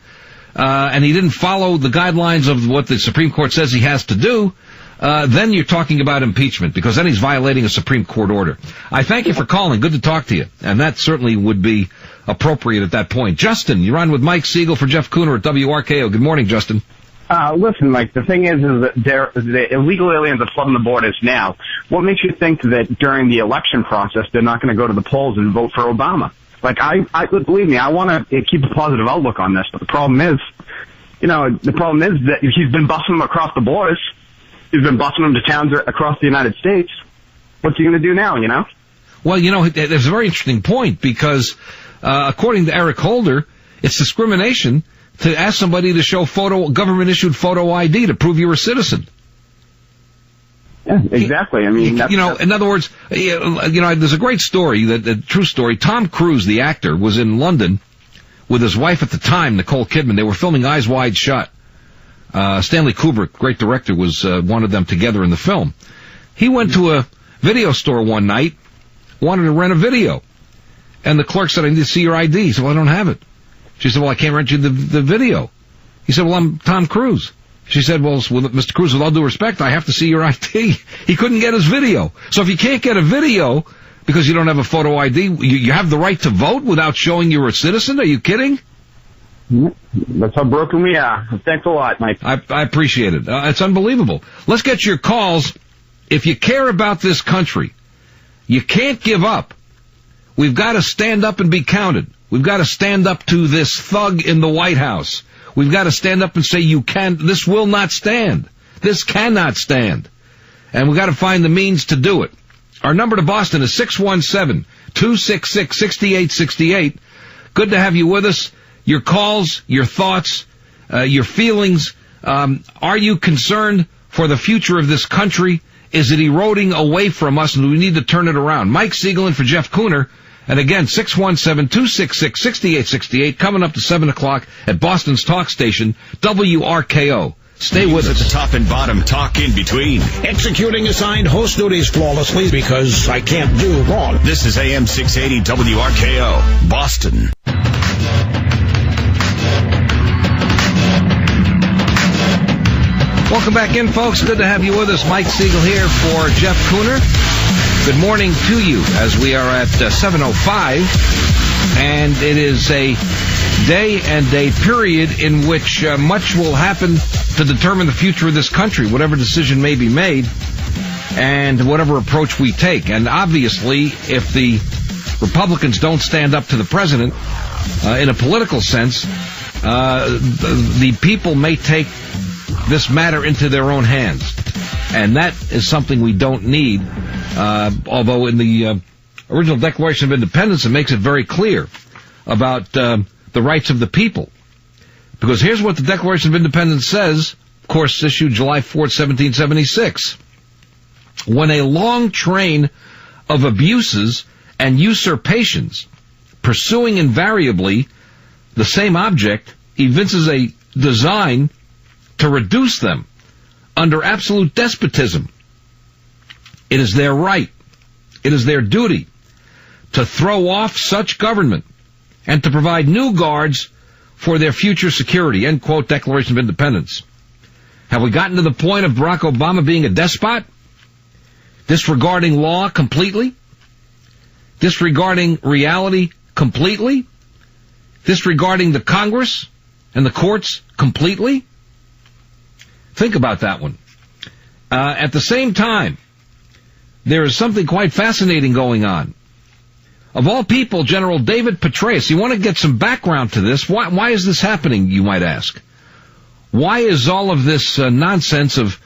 and he didn't follow the guidelines of what the Supreme Court says he has to do, then you're talking about impeachment, because then he's violating a Supreme Court order. I thank you for calling. Good to talk to you. And that certainly would be appropriate at that point. Justin, you're on with Mike Siegel for Jeff Kuhner at WRKO. Good morning, Justin. Listen, Mike, the thing is that the illegal aliens are flooding the borders now. What makes you think that during the election process they're not going to go to the polls and vote for Obama? Like, I believe me, I want to keep a positive outlook on this, but the problem is that he's been busting them across the borders. He's been busting them to towns across the United States. What's he going to do now, you know? Well, you know, there's a very interesting point, because according to Eric Holder, it's discrimination to ask somebody to show government-issued photo ID to prove you're a citizen. Yeah, exactly. I mean, you know, in other words, you know, there's a great story, the true story. Tom Cruise, the actor, was in London with his wife at the time, Nicole Kidman. They were filming Eyes Wide Shut. Stanley Kubrick, great director, was one of them together in the film. He went to a video store one night, wanted to rent a video, and the clerk said, "I need to see your ID." He said, "Well, I don't have it." She said, "Well, I can't rent you the video." He said, "Well, I'm Tom Cruise." She said, "Well, Mr. Cruise, with all due respect, I have to see your ID." He couldn't get his video. So if you can't get a video because you don't have a photo ID, you have the right to vote without showing you're a citizen? Are you kidding? That's how broken we are. Thanks a lot, Mike. I appreciate it. It's unbelievable. Let's get your calls. If you care about this country, you can't give up. We've got to stand up and be counted. We've got to stand up to this thug in the White House. We've got to stand up and say, this will not stand. This cannot stand. And we've got to find the means to do it. Our number to Boston is 617-266-6868. Good to have you with us. Your calls, your thoughts, your feelings. Are you concerned for the future of this country? Is it eroding away from us, and do we need to turn it around? Mike Siegel in for Jeff Kuhner. And again, 617-266-6868, coming up to 7 o'clock at Boston's talk station, WRKO. Stay with us. The top and bottom talk in between. Executing assigned host duties flawlessly because I can't do wrong. This is AM 680 WRKO, Boston. Welcome back in, folks. Good to have you with us. Mike Siegel here for Jeff Kuhner. Good morning to you as we are at 7:05, and it is a day and a period in which much will happen to determine the future of this country, whatever decision may be made, and whatever approach we take. And obviously, if the Republicans don't stand up to the president, in a political sense, the people may take this matter into their own hands. And that is something we don't need, although in the original Declaration of Independence, it makes it very clear about the rights of the people. Because here's what the Declaration of Independence says, of course, issued July 4th, 1776. When a long train of abuses and usurpations, pursuing invariably the same object, evinces a design to reduce them under absolute despotism, it is their right, it is their duty to throw off such government and to provide new guards for their future security. End quote, Declaration of Independence. Have we gotten to the point of Barack Obama being a despot? Disregarding law completely? Disregarding reality completely? Disregarding the Congress and the courts completely? Think about that one. At the same time, there is something quite fascinating going on. Of all people, General David Petraeus, you want to get some background to this. Why is this happening, you might ask? Why is all of this nonsense of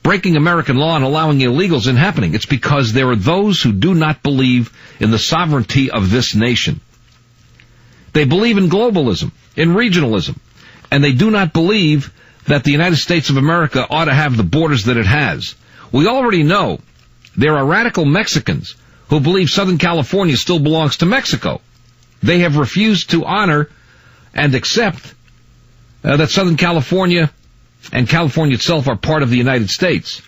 breaking American law and allowing illegals in happening? It's because there are those who do not believe in the sovereignty of this nation. They believe in globalism, in regionalism, and they do not believe that the United States of America ought to have the borders that it has. We already know there are radical Mexicans who believe Southern California still belongs to Mexico. They have refused to honor and accept that Southern California and California itself are part of the United States.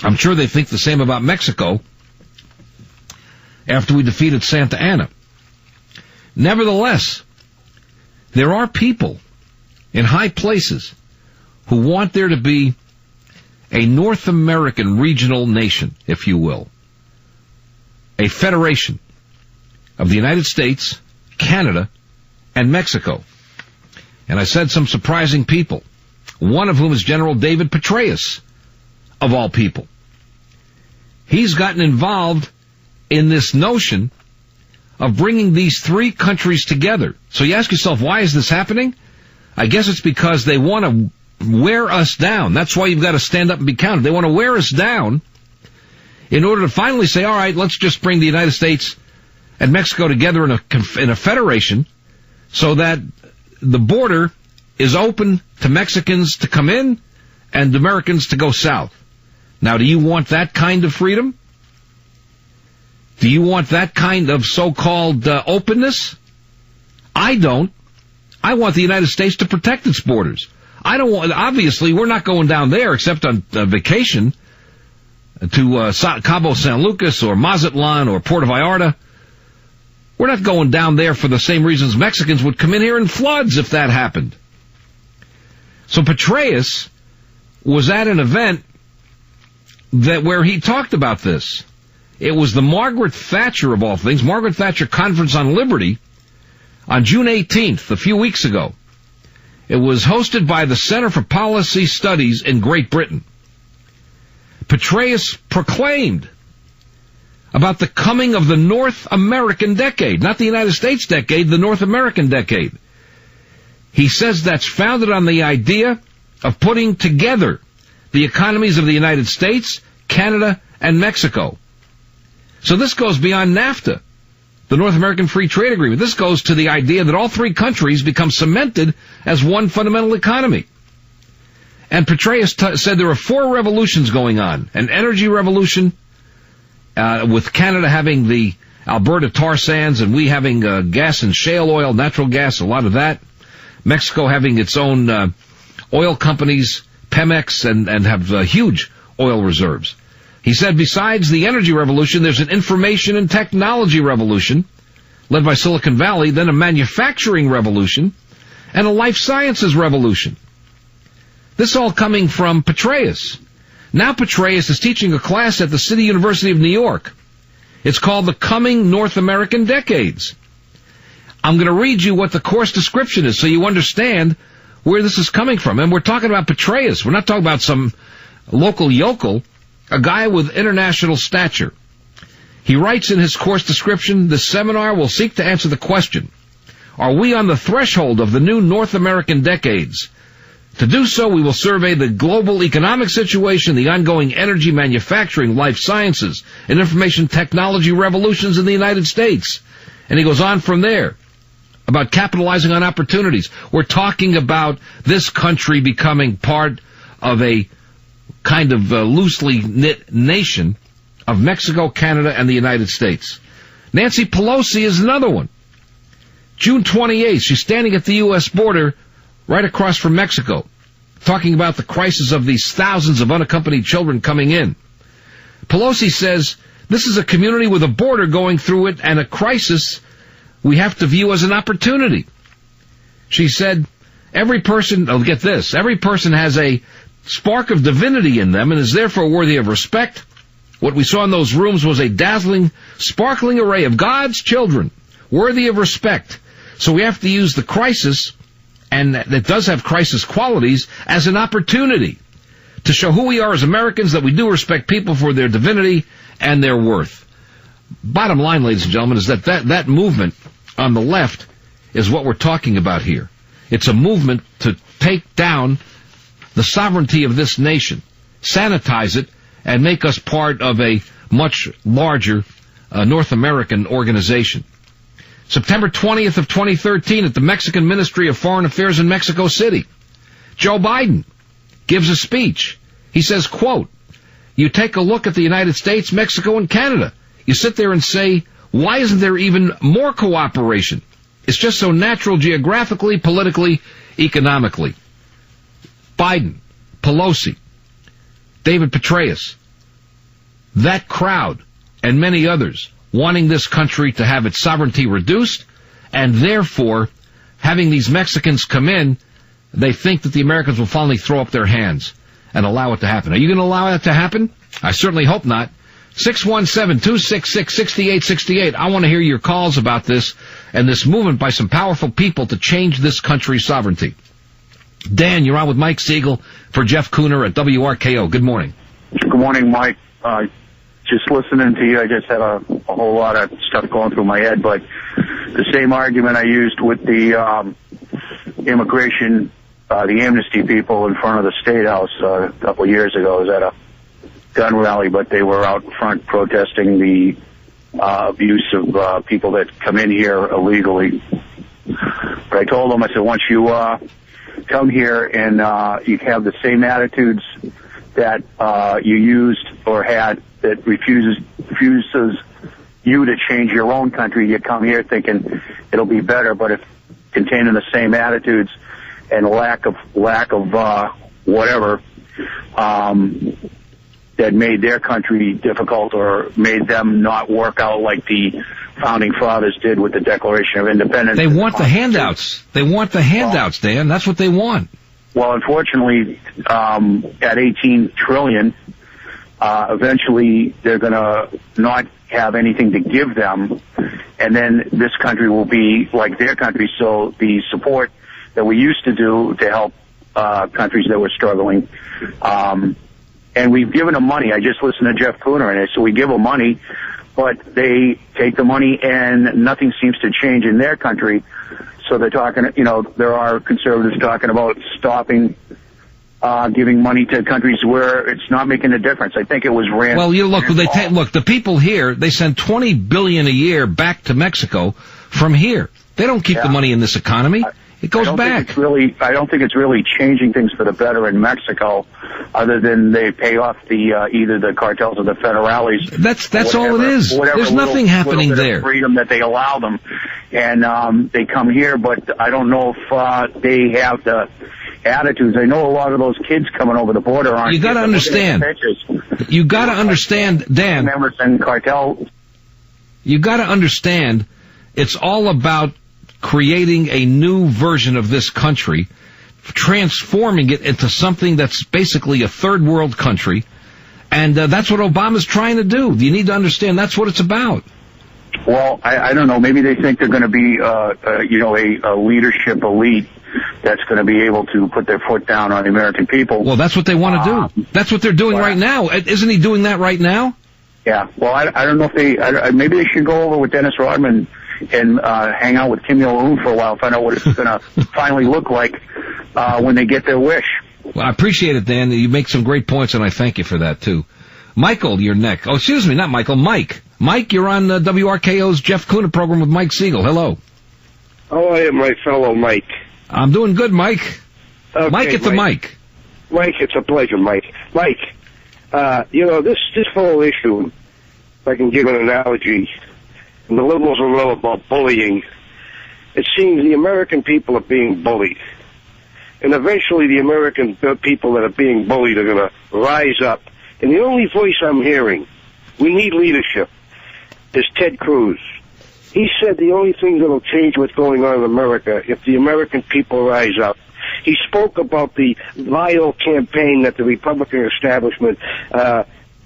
I'm sure they think the same about Mexico after we defeated Santa Anna. Nevertheless, there are people in high places who want there to be a North American regional nation, if you will. A federation of the United States, Canada, and Mexico. And I said some surprising people, one of whom is General David Petraeus, of all people. He's gotten involved in this notion of bringing these three countries together. So you ask yourself, why is this happening? I guess it's because they want to wear us down. That's why you've got to stand up and be counted. They want to wear us down in order to finally say, all right, let's just bring the United States and Mexico together in a federation so that the border is open to Mexicans to come in and Americans to go south. Now, do you want that kind of freedom? Do you want that kind of so-called openness? I don't. I want the United States to protect its borders. I don't want, obviously, we're not going down there except on vacation to Cabo San Lucas or Mazatlan or Puerto Vallarta. We're not going down there for the same reasons Mexicans would come in here in floods if that happened. So Petraeus was at an event where he talked about this. It was the Margaret Thatcher, of all things, Margaret Thatcher Conference on Liberty on June 18th, a few weeks ago. It was hosted by the Center for Policy Studies in Great Britain. Petraeus proclaimed about the coming of the North American decade, not the United States decade, the North American decade. He says that's founded on the idea of putting together the economies of the United States, Canada, and Mexico. So this goes beyond NAFTA, the North American Free Trade Agreement. This goes to the idea that all three countries become cemented as one fundamental economy. And Petraeus said there are four revolutions going on. An energy revolution, with Canada having the Alberta tar sands and we having gas and shale oil, natural gas, a lot of that. Mexico having its own oil companies, Pemex, and have huge oil reserves. He said besides the energy revolution, there's an information and technology revolution led by Silicon Valley, then a manufacturing revolution, and a life sciences revolution. This all coming from Petraeus. Now Petraeus is teaching a class at the City University of New York. It's called The Coming North American Decades. I'm going to read you what the course description is so you understand where this is coming from. And we're talking about Petraeus. We're not talking about some local yokel, a guy with international stature. He writes in his course description, "This seminar will seek to answer the question, are we on the threshold of the new North American decades? To do so, we will survey the global economic situation, the ongoing energy, manufacturing, life sciences, and information technology revolutions in the United States." And he goes on from there about capitalizing on opportunities. We're talking about this country becoming part of a kind of loosely knit nation of Mexico, Canada, and the United States. Nancy Pelosi is another one. June 28th, she's standing at the U.S. border right across from Mexico, talking about the crisis of these thousands of unaccompanied children coming in. Pelosi says, this is a community with a border going through it and a crisis we have to view as an opportunity. She said, every person has a spark of divinity in them and is therefore worthy of respect. What we saw in those rooms was a dazzling, sparkling array of God's children, worthy of respect. So we have to use the crisis, and that does have crisis qualities, as an opportunity to show who we are as Americans, that we do respect people for their divinity and their worth. Bottom line, ladies and gentlemen, is that movement on the left is what we're talking about here. It's a movement to take down the sovereignty of this nation, sanitize it, and make us part of a much larger North American organization. September 20th of 2013 at the Mexican Ministry of Foreign Affairs in Mexico City, Joe Biden gives a speech. He says, quote, you take a look at the United States, Mexico, and Canada. You sit there and say, why isn't there even more cooperation? It's just so natural geographically, politically, economically. Biden, Pelosi, David Petraeus, that crowd, and many others, wanting this country to have its sovereignty reduced, and therefore, having these Mexicans come in, they think that the Americans will finally throw up their hands and allow it to happen. Are you going to allow that to happen? I certainly hope not. 617-266-6868. I want to hear your calls about this and this movement by some powerful people to change this country's sovereignty. Dan, you're on with Mike Siegel for Jeff Kuhner at WRKO. Good morning. Good morning, Mike. Just listening to you, I just had a whole lot of stuff going through my head, but the same argument I used with the immigration, the amnesty people in front of the State House a couple of years ago. I was at a gun rally, but they were out front protesting the abuse of people that come in here illegally. But I told them, I said, once you come here and you have the same attitudes that you used or had, that refuses you to change your own country, you come here thinking it'll be better, but if containing the same attitudes and lack of whatever that made their country difficult or made them not work out like the founding fathers did with the Declaration of Independence. They want the handouts. They want the handouts, Dan. That's what they want. Well, unfortunately, at 18 trillion, eventually they're going to not have anything to give them, and then this country will be like their country. So the support that we used to do to help countries that were struggling, and we've given them money. I just listened to Jeff Kuhner, and so we give them money, but they take the money and nothing seems to change in their country. So they're talking, there are conservatives talking about stopping giving money to countries where it's not making a difference. I think it was Rand. Well, look, the people here, they send $20 billion a year back to Mexico from here. They don't keep the money in this economy. It goes back. I don't think it's really changing things for the better in Mexico, other than they pay off the either the cartels or the federales. That's all it is. There's nothing happening there. Freedom that they allow them, and they come here, but I don't know if they have the attitudes. I know a lot of those kids coming over the border aren't. You got to understand. You got to understand, Dan. Members in cartel. You got to understand. It's all about creating a new version of this country, transforming it into something that's basically a third world country, and that's what Obama's trying to do. You need to understand that's what it's about. Well, I don't know. Maybe they think they're going to be, a leadership elite that's going to be able to put their foot down on the American people. Well, that's what they want to do. That's what they're doing right now. Isn't he doing that right now? Yeah. Well, I don't know if maybe they should go over with Dennis Rodman and hang out with Kim Jong-un for a while, find out what it's going to finally look like when they get their wish. Well, I appreciate it, Dan. You make some great points, and I thank you for that, too. Michael, you're next. Oh, excuse me, not Michael, Mike. Mike, you're on WRKO's Jeff Kuhner program with Mike Siegel. Hello. How are you, my fellow Mike? I'm doing good, Mike. Okay, Mike at the mic. Mike, it's a pleasure, Mike. Mike, this whole issue, if I can give an analogy, and the liberals will know about bullying, it seems the American people are being bullied. And eventually the American people that are being bullied are going to rise up. And the only voice I'm hearing, we need leadership, is Ted Cruz. He said the only thing that will change what's going on in America if the American people rise up. He spoke about the vile campaign that the Republican establishment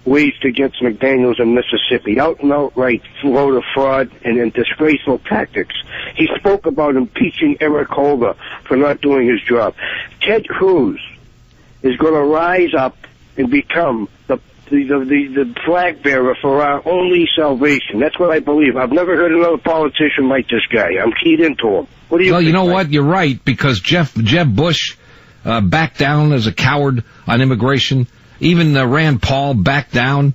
waged against McDaniels in Mississippi, out and outright voter fraud and disgraceful tactics. He spoke about impeaching Eric Holder for not doing his job. Ted Cruz is going to rise up and become the flag bearer for our only salvation. That's what I believe. I've never heard another politician like this guy. I'm keyed into him. What do you think? Well, you know what? You're right, because Jeb Bush backed down as a coward on immigration. Even Rand Paul backed down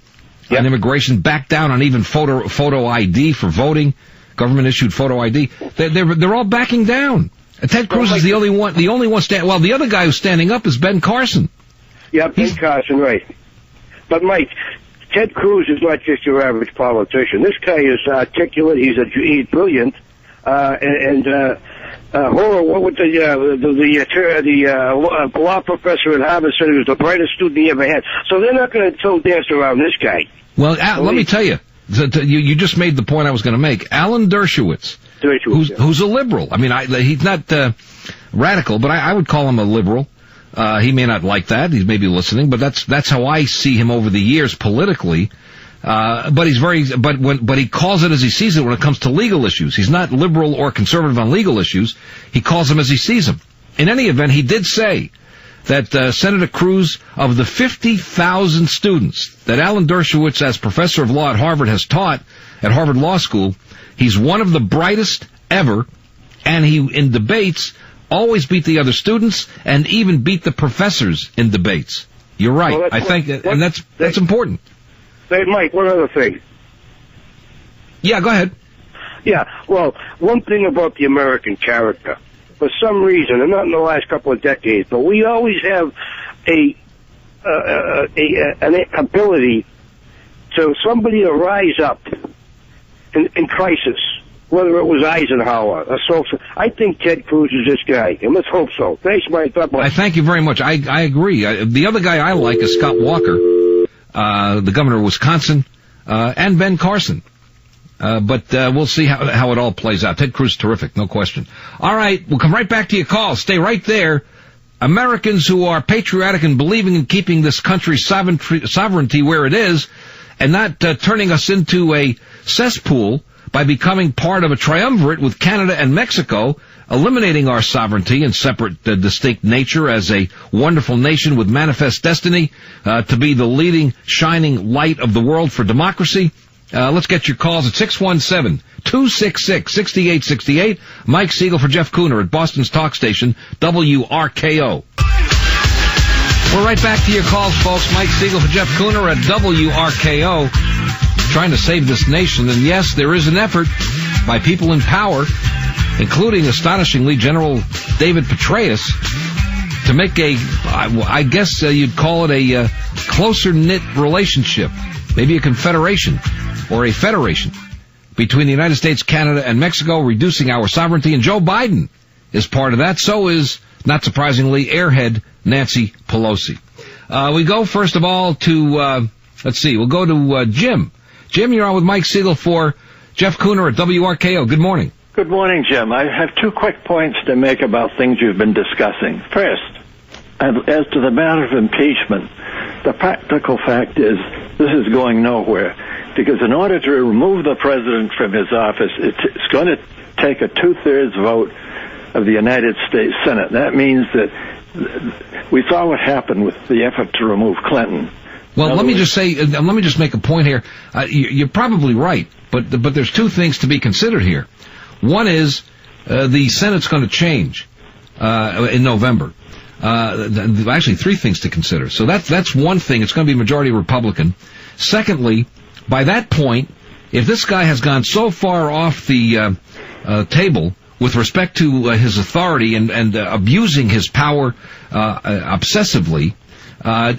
on immigration, backed down on even photo ID for voting, government-issued photo ID. They're all backing down. Ted Cruz is the only one. Well, the other guy who's standing up is Ben Carson. Yeah, Ben Carson, right. But, Mike, Ted Cruz is not just your average politician. This guy is articulate. He's brilliant. What would the law professor at Harvard said he was the brightest student he ever had. So they're not going to dance around this guy. Well, let me tell you, you just made the point I was going to make. Alan Dershowitz, who's a liberal. I mean, he's not radical, but I would call him a liberal. He may not like that. He may be listening, but that's how I see him over the years politically. But he calls it as he sees it when it comes to legal issues. He's not liberal or conservative on legal issues. He calls them as he sees them. In any event, he did say that Senator Cruz, of the 50,000 students that Alan Dershowitz, as professor of law at Harvard, has taught at Harvard Law School, he's one of the brightest ever, and he, in debates, always beat the other students and even beat the professors in debates. You're right. Well, I think that's important. Hey, Mike, one other thing. Yeah, go ahead. Yeah, well, one thing about the American character, for some reason, and not in the last couple of decades, but we always have an ability to somebody to rise up in crisis, whether it was Eisenhower or so. I think Ted Cruz is this guy, and let's hope so. Thanks, Mike. I thank you very much. I agree. The other guy I like is Scott Walker, the governor of Wisconsin, and Ben Carson. But we'll see how it all plays out. Ted Cruz is terrific, no question. All right, we'll come right back to your call. Stay right there. Americans who are patriotic and believing in keeping this country's sovereignty where it is, and not turning us into a cesspool by becoming part of a triumvirate with Canada and Mexico, eliminating our sovereignty and separate, distinct nature as a wonderful nation with manifest destiny to be the leading, shining light of the world for democracy. Let's get your calls at 617-266-6868. Mike Siegel for Jeff Kuhner at Boston's talk station, WRKO. We're right back to your calls, folks. Mike Siegel for Jeff Kuhner at WRKO. Trying to save this nation, and yes, there is an effort by people in power, including, astonishingly, General David Petraeus, to make I guess you'd call it a closer-knit relationship, maybe a confederation or a federation between the United States, Canada, and Mexico, reducing our sovereignty, and Joe Biden is part of that. So is, not surprisingly, airhead Nancy Pelosi. We go, first of all, to, we'll go to Jim. Jim, you're on with Mike Siegel for Jeff Kuhner at WRKO. Good morning. Good morning, Jim. I have 2 quick points to make about things you've been discussing. First, as to the matter of impeachment, the practical fact is this is going nowhere, because in order to remove the president from his office, it's going to take a 2/3 vote of the United States Senate. That means that we saw what happened with the effort to remove Clinton. Well, let me just make a point here. You're probably right, but there's two things to be considered here. One is the Senate's going to change in November. Actually, three things to consider. So that's one thing. It's going to be majority Republican. Secondly, by that point, if this guy has gone so far off the table with respect to his authority and abusing his power obsessively,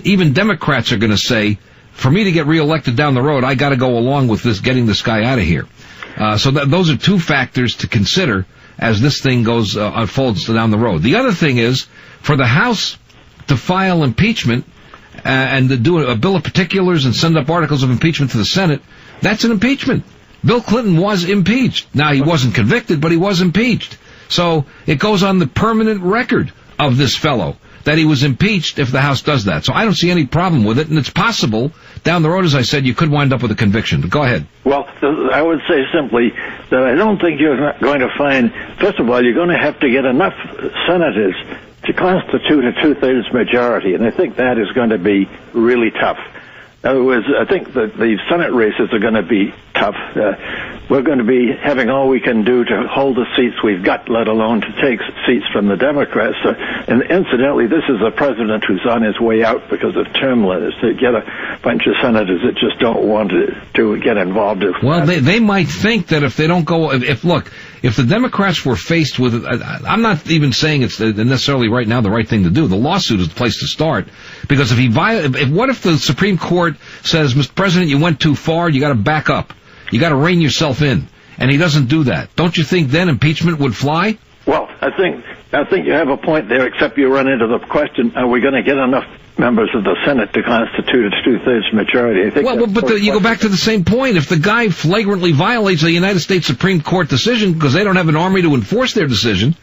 even Democrats are going to say, for me to get reelected down the road, I got to go along with this, getting this guy out of here. So those are two factors to consider as this thing unfolds down the road. The other thing is, for the House to file impeachment and to do a bill of particulars and send up articles of impeachment to the Senate, that's an impeachment. Bill Clinton was impeached. Now, he wasn't convicted, but he was impeached. So it goes on the permanent record of this fellow that he was impeached if the House does that. So I don't see any problem with it, and it's possible down the road, as I said, you could wind up with a conviction. But go ahead. Well, I would say simply that I don't think you're going to find, first of all, you're going to have to get enough senators to constitute a two-thirds majority, and I think that is going to be really tough. In other words, I think that the Senate races are going to be tough. We're going to be having all we can do to hold the seats we've got, let alone to take seats from the Democrats. And incidentally, this is a president who's on his way out because of term limits, to get a bunch of senators that just don't want to get involved. Well, they might think that if they don't go, if the Democrats were faced with, I'm not even saying it's necessarily right now the right thing to do. The lawsuit is the place to start, because what if the Supreme Court says, Mr. President, you went too far, you got to back up, you got to rein yourself in, and he doesn't do that? Don't you think then impeachment would fly? Well, I think you have a point there, except you run into the question: are we going to get enough members of the Senate to constitute a two-thirds majority? I think you go back to the same point. If the guy flagrantly violates a United States Supreme Court decision because they don't have an army to enforce their decision,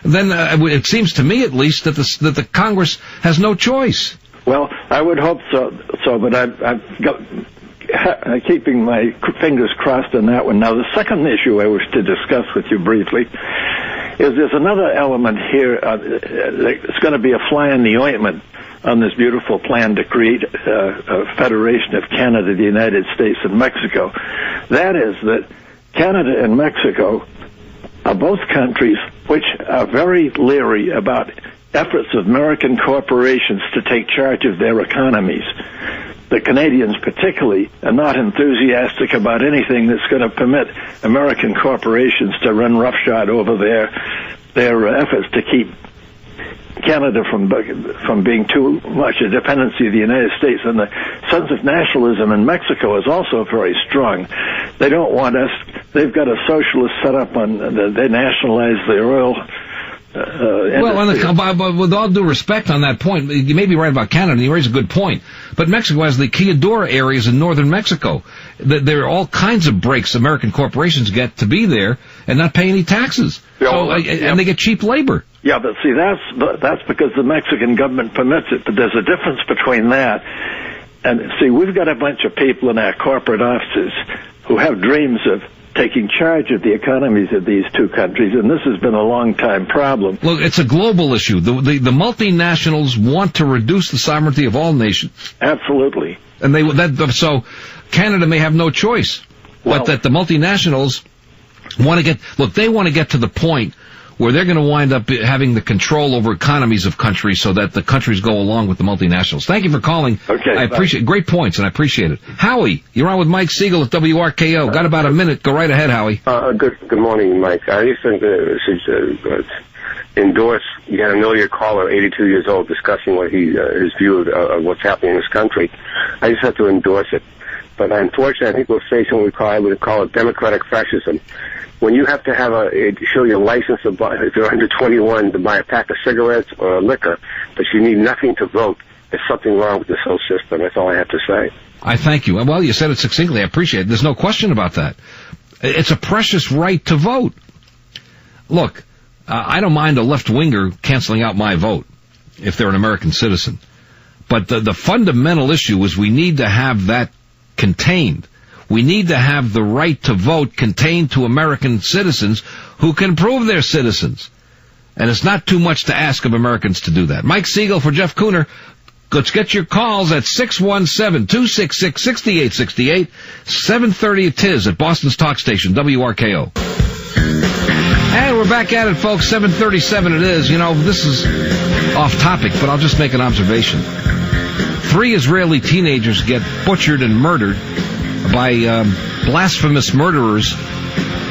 then it seems to me, at least, that the Congress has no choice. Well, I would hope so, but I'm keeping my fingers crossed on that one. Now, the second issue I wish to discuss with you briefly is there's another element here that's going to be a fly in the ointment on this beautiful plan to create a federation of Canada, the United States, and Mexico. That is that Canada and Mexico are both countries which are very leery about efforts of American corporations to take charge of their economies. The Canadians particularly are not enthusiastic about anything that's going to permit American corporations to run roughshod over their efforts to keep Canada from being too much a dependency of the United States. And the sense of nationalism in Mexico is also very strong. They don't want us. They've got a socialist setup they nationalize the oil. But with all due respect on that point, you may be right about Canada, and you raise a good point. But Mexico has the Quilladora areas in northern Mexico. There are all kinds of breaks American corporations get to be there and not pay any taxes. And they get cheap labor. Yeah, but see, that's because the Mexican government permits it. But there's a difference between that and, see, we've got a bunch of people in our corporate offices who have dreams of taking charge of the economies of these two countries, and this has been a long-time problem. Look, it's a global issue. The multinationals want to reduce the sovereignty of all nations. Absolutely. And so Canada may have no choice, but that the multinationals want to get to the point where they're going to wind up having the control over economies of countries so that the countries go along with the multinationals. Thank you for calling. Okay. I appreciate great points, and I appreciate it. Howie, you're on with Mike Siegel at WRKO. Got about a minute. Go right ahead, Howie. Good morning, Mike. I just think should endorse, you got to know your caller, 82 years old, discussing what his view of what's happening in this country. I just have to endorse it. But unfortunately, I think we're facing what I would call a democratic fascism. When you have to show your license to buy, if you're under 21, to buy a pack of cigarettes or liquor, but you need nothing to vote, there's something wrong with this whole system. That's all I have to say. I thank you. Well, you said it succinctly. I appreciate it. There's no question about that. It's a precious right to vote. Look, I don't mind a left-winger canceling out my vote if they're an American citizen. But the fundamental issue is we need to have that contained. We need to have the right to vote contained to American citizens who can prove they're citizens. And it's not too much to ask of Americans to do that. Mike Siegel for Jeff Kuhner. Let's get your calls at 617-266-6868, 7:30 it is at Boston's talk station, WRKO. And we're back at it, folks. 7:37 it is. You know, this is off topic, but I'll just make an observation. 3 Israeli teenagers get butchered and murdered by blasphemous murderers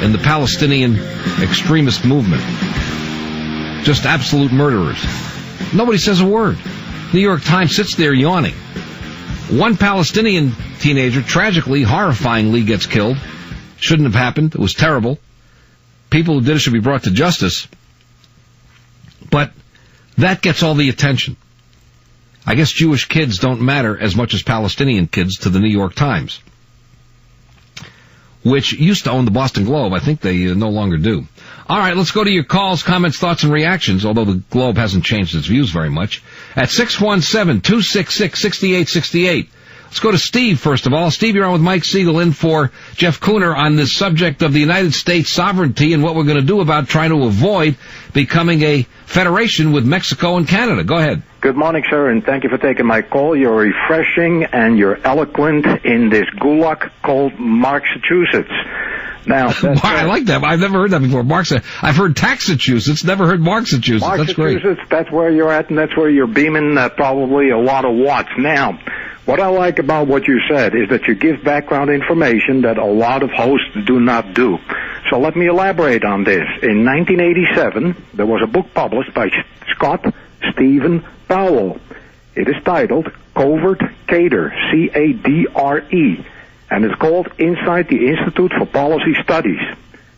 in the Palestinian extremist movement. Just absolute murderers. Nobody says a word. New York Times sits there yawning. One Palestinian teenager, tragically, horrifyingly, gets killed. Shouldn't have happened. It was terrible. People who did it should be brought to justice. But that gets all the attention. I guess Jewish kids don't matter as much as Palestinian kids to the New York Times, which used to own the Boston Globe. I think they no longer do. All right, let's go to your calls, comments, thoughts, and reactions, although the Globe hasn't changed its views very much, at 617-266-6868. Let's go to Steve, first of all. Steve, you're on with Mike Siegel in for Jeff Kuhner on this subject of the United States sovereignty and what we're going to do about trying to avoid becoming a federation with Mexico and Canada. Go ahead. Good morning, sir, and thank you for taking my call. You're refreshing and you're eloquent in this gulag called Massachusetts. Now, I like that. I've never heard that before. I've heard Taxachusetts, never heard Massachusetts. That's great. That's where you're at, and that's where you're beaming probably a lot of watts. Now, what I like about what you said is that you give background information that a lot of hosts do not do. So let me elaborate on this. In 1987, there was a book published by Scott Stephen Powell. It is titled Covert Cadre, C-A-D-R-E. And it's called Inside the Institute for Policy Studies.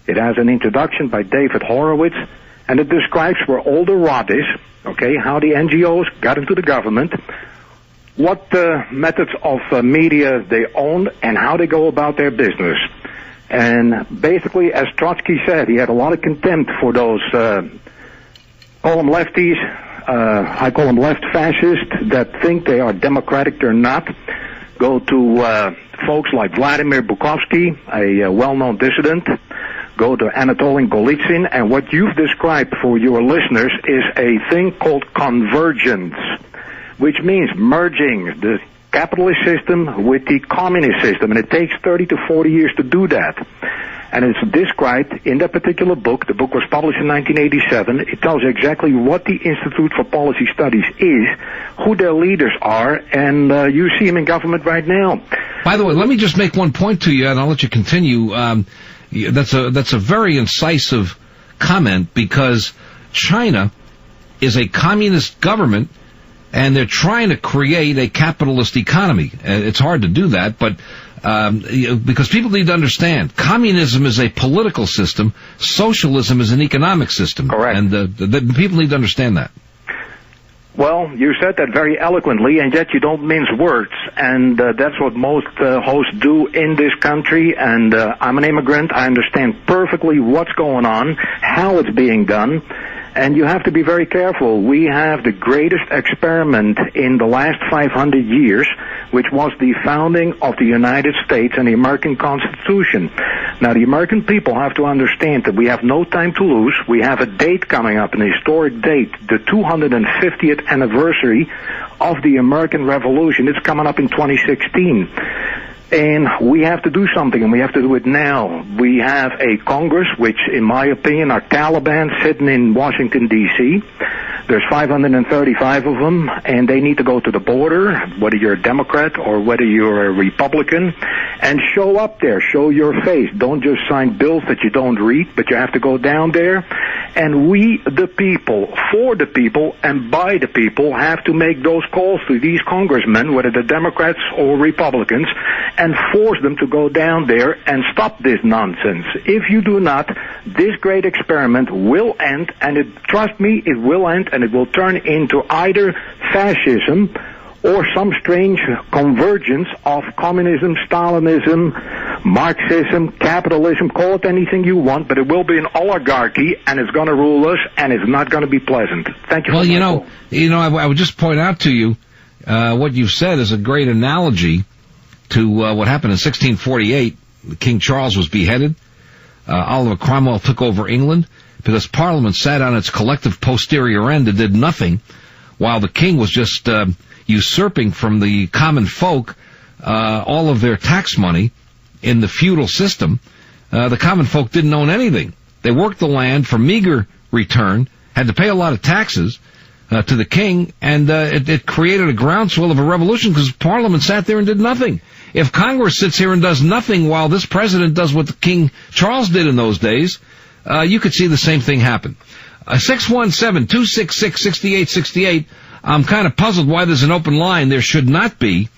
It has an introduction by David Horowitz, and it describes where all the rot is, okay, how the NGOs got into the government, what methods of media they own, and how they go about their business. And basically, as Trotsky said, he had a lot of contempt for those, call them lefties, I call them left fascists, that think they are democratic. They're not. Go to folks like Vladimir Bukovsky, a well-known dissident. Go to Anatoly Golitsyn, and what you've described for your listeners is a thing called convergence, which means merging the capitalist system with the communist system, and it takes 30 to 40 years to do that. And it's described in that particular book. The book was published in 1987. It tells you exactly what the Institute for Policy Studies is, who their leaders are, and you see them in government right now. By the way, let me just make one point to you, and I'll let you continue. That's a very incisive comment, because China is a communist government, and they're trying to create a capitalist economy. It's hard to do that, but because people need to understand, communism is a political system, socialism is an economic system. Correct. And the people need to understand that. Well, you said that very eloquently, and yet you don't mince words, and that's what most hosts do in this country, and I'm an immigrant. I understand perfectly what's going on, how it's being done, and you have to be very careful. We have the greatest experiment in the last 500 years, which was the founding of the United States and the American Constitution. Now, the American people have to understand that we have no time to lose. We have a date coming up, an historic date, the 250th anniversary of the American Revolution. It's coming up in 2016. And we have to do something, and we have to do it now. We have a Congress, which, in my opinion, are Taliban sitting in Washington, D.C. There's 535 of them, and they need to go to the border, whether you're a Democrat or whether you're a Republican, and show up there, show your face. Don't just sign bills that you don't read, but you have to go down there. And we, the people, for the people, and by the people, have to make those calls to these congressmen, whether they're Democrats or Republicans, and force them to go down there and stop this nonsense. If you do not, this great experiment will end, and trust me, it will end, and it will turn into either fascism or some strange convergence of communism, Stalinism, Marxism, capitalism, call it anything you want, but it will be an oligarchy, and it's going to rule us, and it's not going to be pleasant. Thank you. Well, I would just point out to you, what you've said is a great analogy to what happened in 1648. King Charles was beheaded. Oliver Cromwell took over England. because Parliament sat on its collective posterior end and did nothing, while the king was just usurping from the common folk all of their tax money in the feudal system. The common folk didn't own anything. They worked the land for meager return, had to pay a lot of taxes to the king, and it created a groundswell of a revolution because Parliament sat there and did nothing. If Congress sits here and does nothing while this president does what the King Charles did in those days, you could see the same thing happen. 617-266-6868. I'm kind of puzzled why there's an open line. There should not be,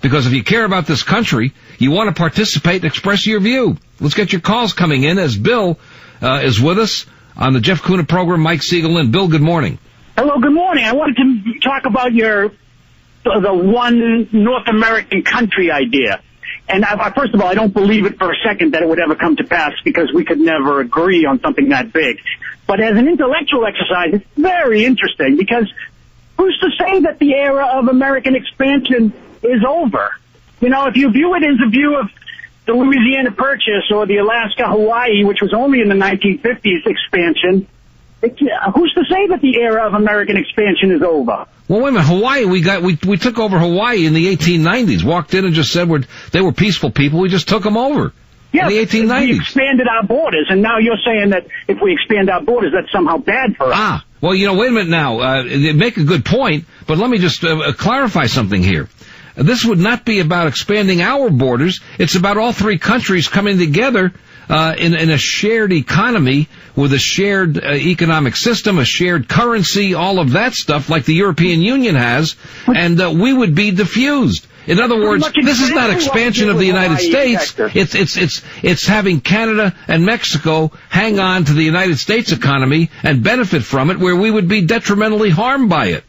because if you care about this country, you want to participate and express your view. Let's get your calls coming in as Bill is with us on the Jeff Kuhner program. Mike Siegel in. Bill, good morning. Hello, good morning. I wanted to talk about the one North American country idea. And first of all, I don't believe it for a second that it would ever come to pass because we could never agree on something that big. But as an intellectual exercise, it's very interesting because who's to say that the era of American expansion is over? You know, if you view it as a view of the Louisiana Purchase or the Alaska-Hawaii, which was only in the 1950s expansion, who's to say that the era of American expansion is over? Well, wait a minute. Hawaii, we took over Hawaii in the 1890s. Walked in and just said they were peaceful people. We just took them over. Yeah, in the 1890s. We expanded our borders, and now you're saying that if we expand our borders, that's somehow bad for us. Well, wait a minute now. Make a good point, but let me just clarify something here. This would not be about expanding our borders. It's about all three countries coming together in a shared economy with a shared economic system, a shared currency, all of that stuff like the European Union has, and we would be diffused. In other words, this is not expansion of the United States. It's having Canada and Mexico hang on to the United States economy and benefit from it, where we would be detrimentally harmed by it.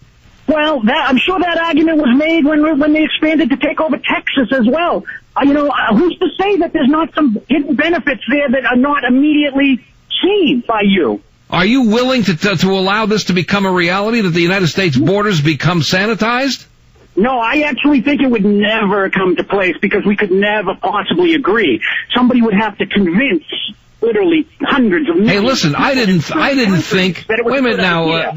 Well, I'm sure that argument was made when they expanded to take over Texas as well. Who's to say that there's not some hidden benefits there that are not immediately seen by you? Are you willing to allow this to become a reality, that the United States borders become sanitized? No, I actually think it would never come to place because we could never possibly agree. Somebody would have to convince literally hundreds of millions. Hey, listen, I didn't think. Wait a minute now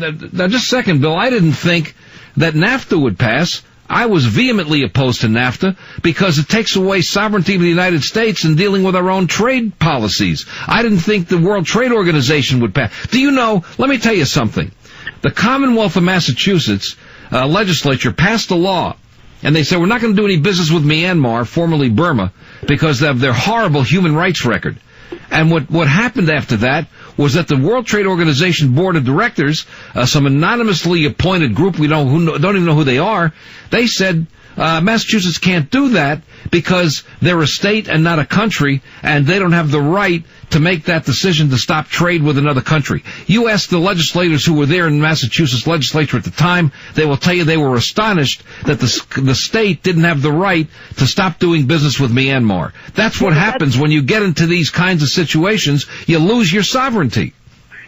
just a second, Bill. I didn't think that NAFTA would pass. I was vehemently opposed to NAFTA because it takes away sovereignty of the United States in dealing with our own trade policies. I didn't think the World Trade Organization would pass. Do you know, let me tell you something. The Commonwealth of Massachusetts legislature passed a law, and they said we're not going to do any business with Myanmar, formerly Burma, because of their horrible human rights record. And what happened after that was that the World Trade Organization Board of Directors, some anonymously appointed group don't even know who they are, they said Massachusetts can't do that because they're a state and not a country, and they don't have the right to make that decision to stop trade with another country. You ask the legislators who were there in Massachusetts legislature at the time, they will tell you they were astonished that the state didn't have the right to stop doing business with Myanmar. That's what happens when you get into these kinds of situations. You lose your sovereignty.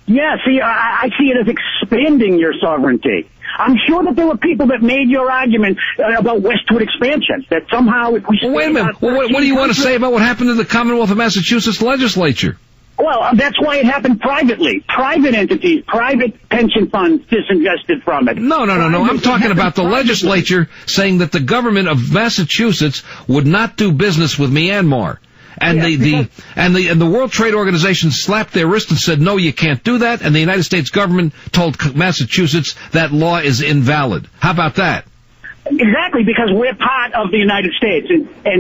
Yeah, see, I see it as expanding your sovereignty. I'm sure that there were people that made your argument about westward expansion, that somehow if we... Wait a minute. What do you want to say about what happened to the Commonwealth of Massachusetts legislature? Well, that's why it happened privately. Private entities, private pension funds disinvested from it. No. I'm talking about the legislature saying that the government of Massachusetts would not do business with Myanmar. And the World Trade Organization slapped their wrist and said, no, you can't do that. And the United States government told Massachusetts that law is invalid. How about that? Exactly, because we're part of the United States.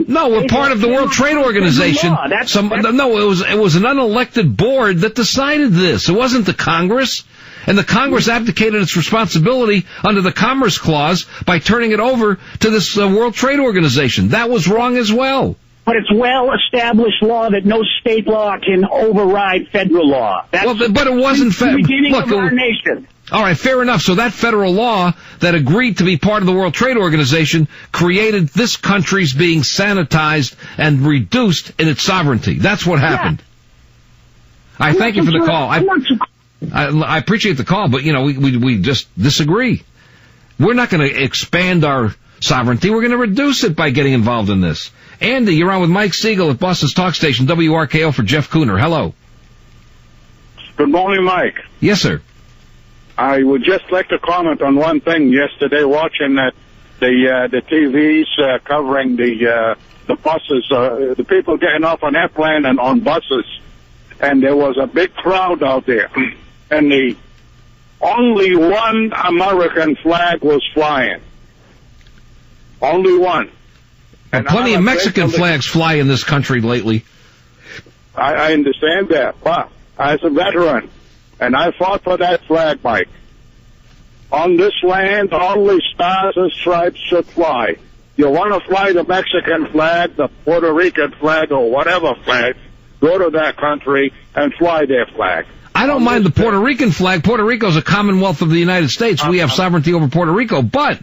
No, we're part of the World Trade Organization. No, it was an unelected board that decided this. It wasn't the Congress. And the Congress abdicated its responsibility under the Commerce Clause by turning it over to this World Trade Organization. That was wrong as well. But it's well-established law that no state law can override federal law. But it wasn't the beginning of our nation. All right, fair enough. So that federal law that agreed to be part of the World Trade Organization created this country's being sanitized and reduced in its sovereignty. That's what happened. Yeah. I thank you for the call. I appreciate the call, but we just disagree. We're not going to expand our sovereignty. We're going to reduce it by getting involved in this. Andy, you're on with Mike Siegel at Boston's talk station, WRKO, for Jeff Kuhner. Hello. Good morning, Mike. Yes, sir. I would just like to comment on one thing. Yesterday, watching that the TVs covering the buses, the people getting off on airplane and on buses, and there was a big crowd out there, and the only one American flag was flying. Only one. And plenty of Mexican flags fly in this country lately. I understand that, but as a veteran, and I fought for that flag, Mike. On this land, only stars and stripes should fly. You want to fly the Mexican flag, the Puerto Rican flag, or whatever flag, go to that country and fly their flag. I don't mind the Puerto Rican flag. Puerto Rico is a commonwealth of the United States. We have sovereignty over Puerto Rico. But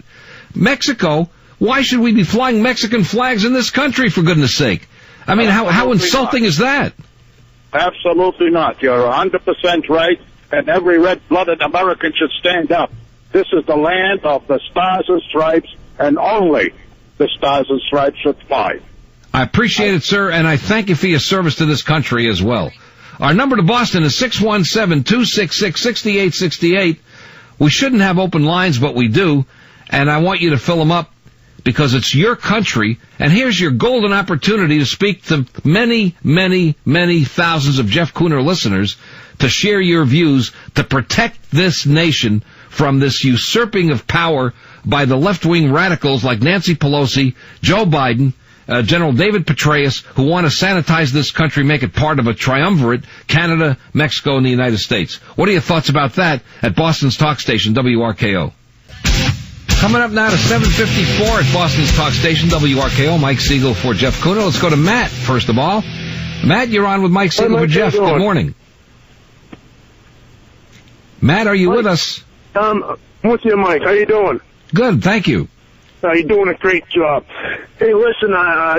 Mexico, why should we be flying Mexican flags in this country, for goodness sake? I mean, how insulting is that? Absolutely not. You're 100% right, and every red-blooded American should stand up. This is the land of the Stars and Stripes, and only the Stars and Stripes should fly. I appreciate it, sir, and I thank you for your service to this country as well. Our number to Boston is 617-266-6868. We shouldn't have open lines, but we do, and I want you to fill them up because it's your country, and here's your golden opportunity to speak to many, many, many thousands of Jeff Kuhner listeners to share your views to protect this nation from this usurping of power by the left-wing radicals like Nancy Pelosi, Joe Biden, General David Petraeus, who want to sanitize this country, make it part of a triumvirate, Canada, Mexico, and the United States. What are your thoughts about that at Boston's talk station, WRKO? Coming up now to 7:54 at Boston's talk station, WRKO, Mike Siegel for Jeff Kuhner. Let's go to Matt, first of all. Matt, you're on with Mike Siegel for Jeff. Good morning. Matt, are you with us? I'm with you, Mike. How you doing? Good, thank you. You're doing a great job. Hey, listen,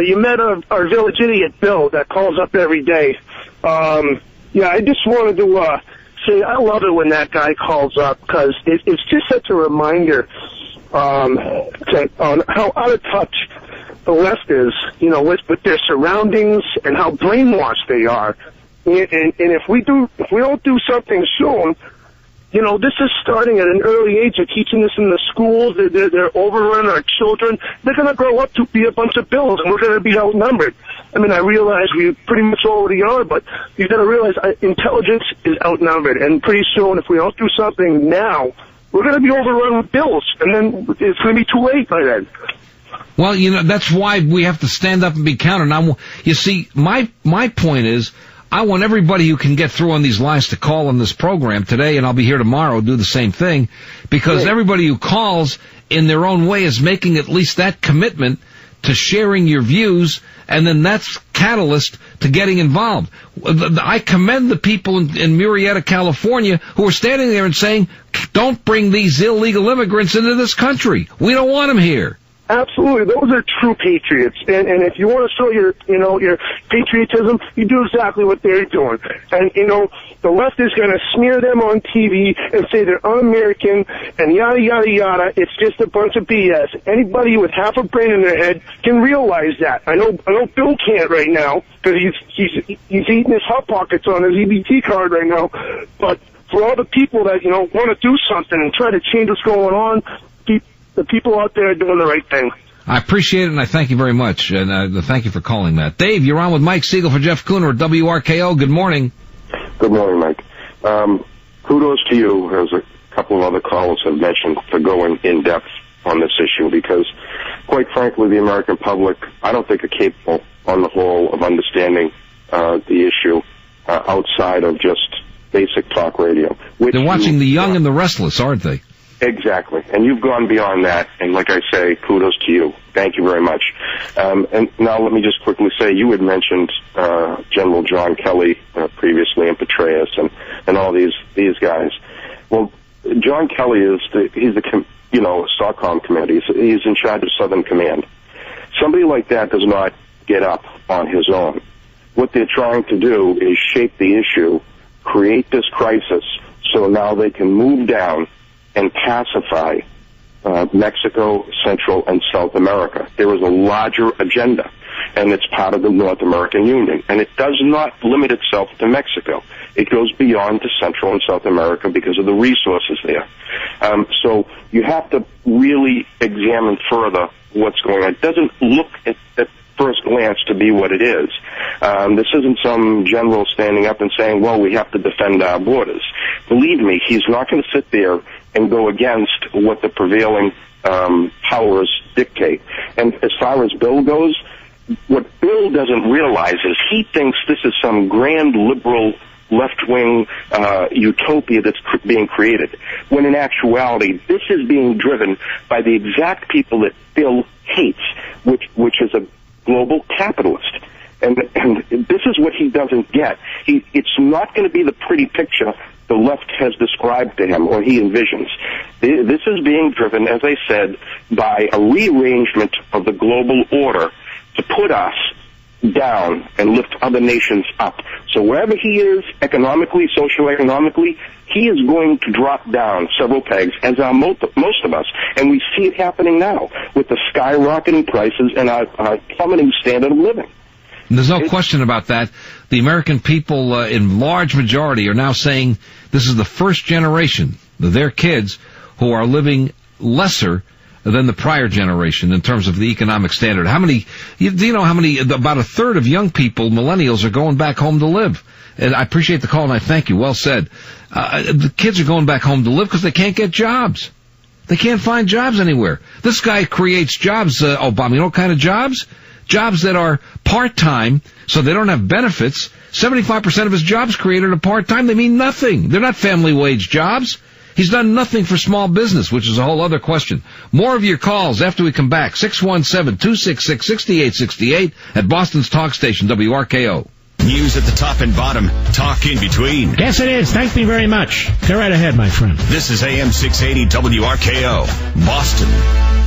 you met our village idiot, Bill, that calls up every day. Yeah, I just wanted to say I love it when that guy calls up because it's just such a reminder on how out of touch the left is, with their surroundings and how brainwashed they are. And if we don't do something soon, this is starting at an early age. They're teaching this in the schools. They're overrunning our children. They're going to grow up to be a bunch of Bills, and we're going to be outnumbered. I mean, I realize we pretty much already are, but you've got to realize intelligence is outnumbered. And pretty soon, if we don't do something now, we're going to be overrun with Bills, and then it's going to be too late by then. Well, that's why we have to stand up and be counted. Now, you see, my point is, I want everybody who can get through on these lines to call on this program today, and I'll be here tomorrow, do the same thing, because everybody who calls in their own way is making at least that commitment to sharing your views, and then that's catalyst to getting involved. I commend the people in Murrieta, California, who are standing there and saying, don't bring these illegal immigrants into this country. We don't want them here. Absolutely, those are true patriots, and if you want to show your patriotism, you do exactly what they're doing. And the left is going to smear them on TV and say they're un-American and yada yada yada. It's just a bunch of BS. Anybody with half a brain in their head can realize that. I know Bill can't right now because he's eating his Hot Pockets on his EBT card right now. But for all the people that want to do something and try to change what's going on, the people out there are doing the right thing. I appreciate it, and I thank you very much, and thank you for calling that. Dave, you're on with Mike Siegel for Jeff Kuhner at WRKO. Good morning. Good morning, Mike. Kudos to you, as a couple of other callers have mentioned, for going in depth on this issue, because, quite frankly, the American public, I don't think, are capable, on the whole, of understanding the issue outside of just basic talk radio. They're watching The Young and the Restless, aren't they? Exactly. And you've gone beyond that, and like I say, kudos to you. Thank you very much. And now let me just quickly say, you had mentioned General John Kelly previously, and Petraeus, and all these guys. Well, John Kelly he's the SOCOM commander. He's in charge of Southern Command. Somebody like that does not get up on his own. What they're trying to do is shape the issue, create this crisis, so now they can move down and pacify Mexico, Central, and South America. There is a larger agenda. and it's part of the North American Union. And it does not limit itself to Mexico. It goes beyond to Central and South America because of the resources there. So you have to really examine further what's going on. It doesn't look at first glance to be what it is. This isn't some general standing up and saying, well, we have to defend our borders. Believe me, he's not going to sit there and go against what the prevailing powers dictate. And as far as Bill goes, what Bill doesn't realize is he thinks this is some grand liberal left-wing utopia that's being created, when in actuality this is being driven by the exact people that Bill hates, which is a global capitalist. And this is what he doesn't get. It's not going to be the pretty picture the left has described to him or he envisions. This is being driven, as I said, by a rearrangement of the global order to put us down and lift other nations up. So wherever he is, economically, socioeconomically, he is going to drop down several pegs, as are most of us. And we see it happening now with the skyrocketing prices and our plummeting standard of living. There's no question about that. The American people, in large majority, are now saying this is the first generation, their kids, who are living lesser than the prior generation in terms of the economic standard. How many, do you know how many, about a third of young people, millennials, are going back home to live? And I appreciate the call, and I thank you. Well said. The kids are going back home to live because they can't get jobs. They can't find jobs anywhere. This guy creates jobs, Obama. You know what kind of jobs? Jobs that are part-time, so they don't have benefits. 75% of his jobs created are part-time. They mean nothing. They're not family wage jobs. He's done nothing for small business, which is a whole other question. More of your calls after we come back. 617-266-6868 at Boston's talk station, WRKO. News at the top and bottom. Talk in between. Yes, it is. Thank me very much. Go right ahead, my friend. This is AM 680 WRKO, Boston.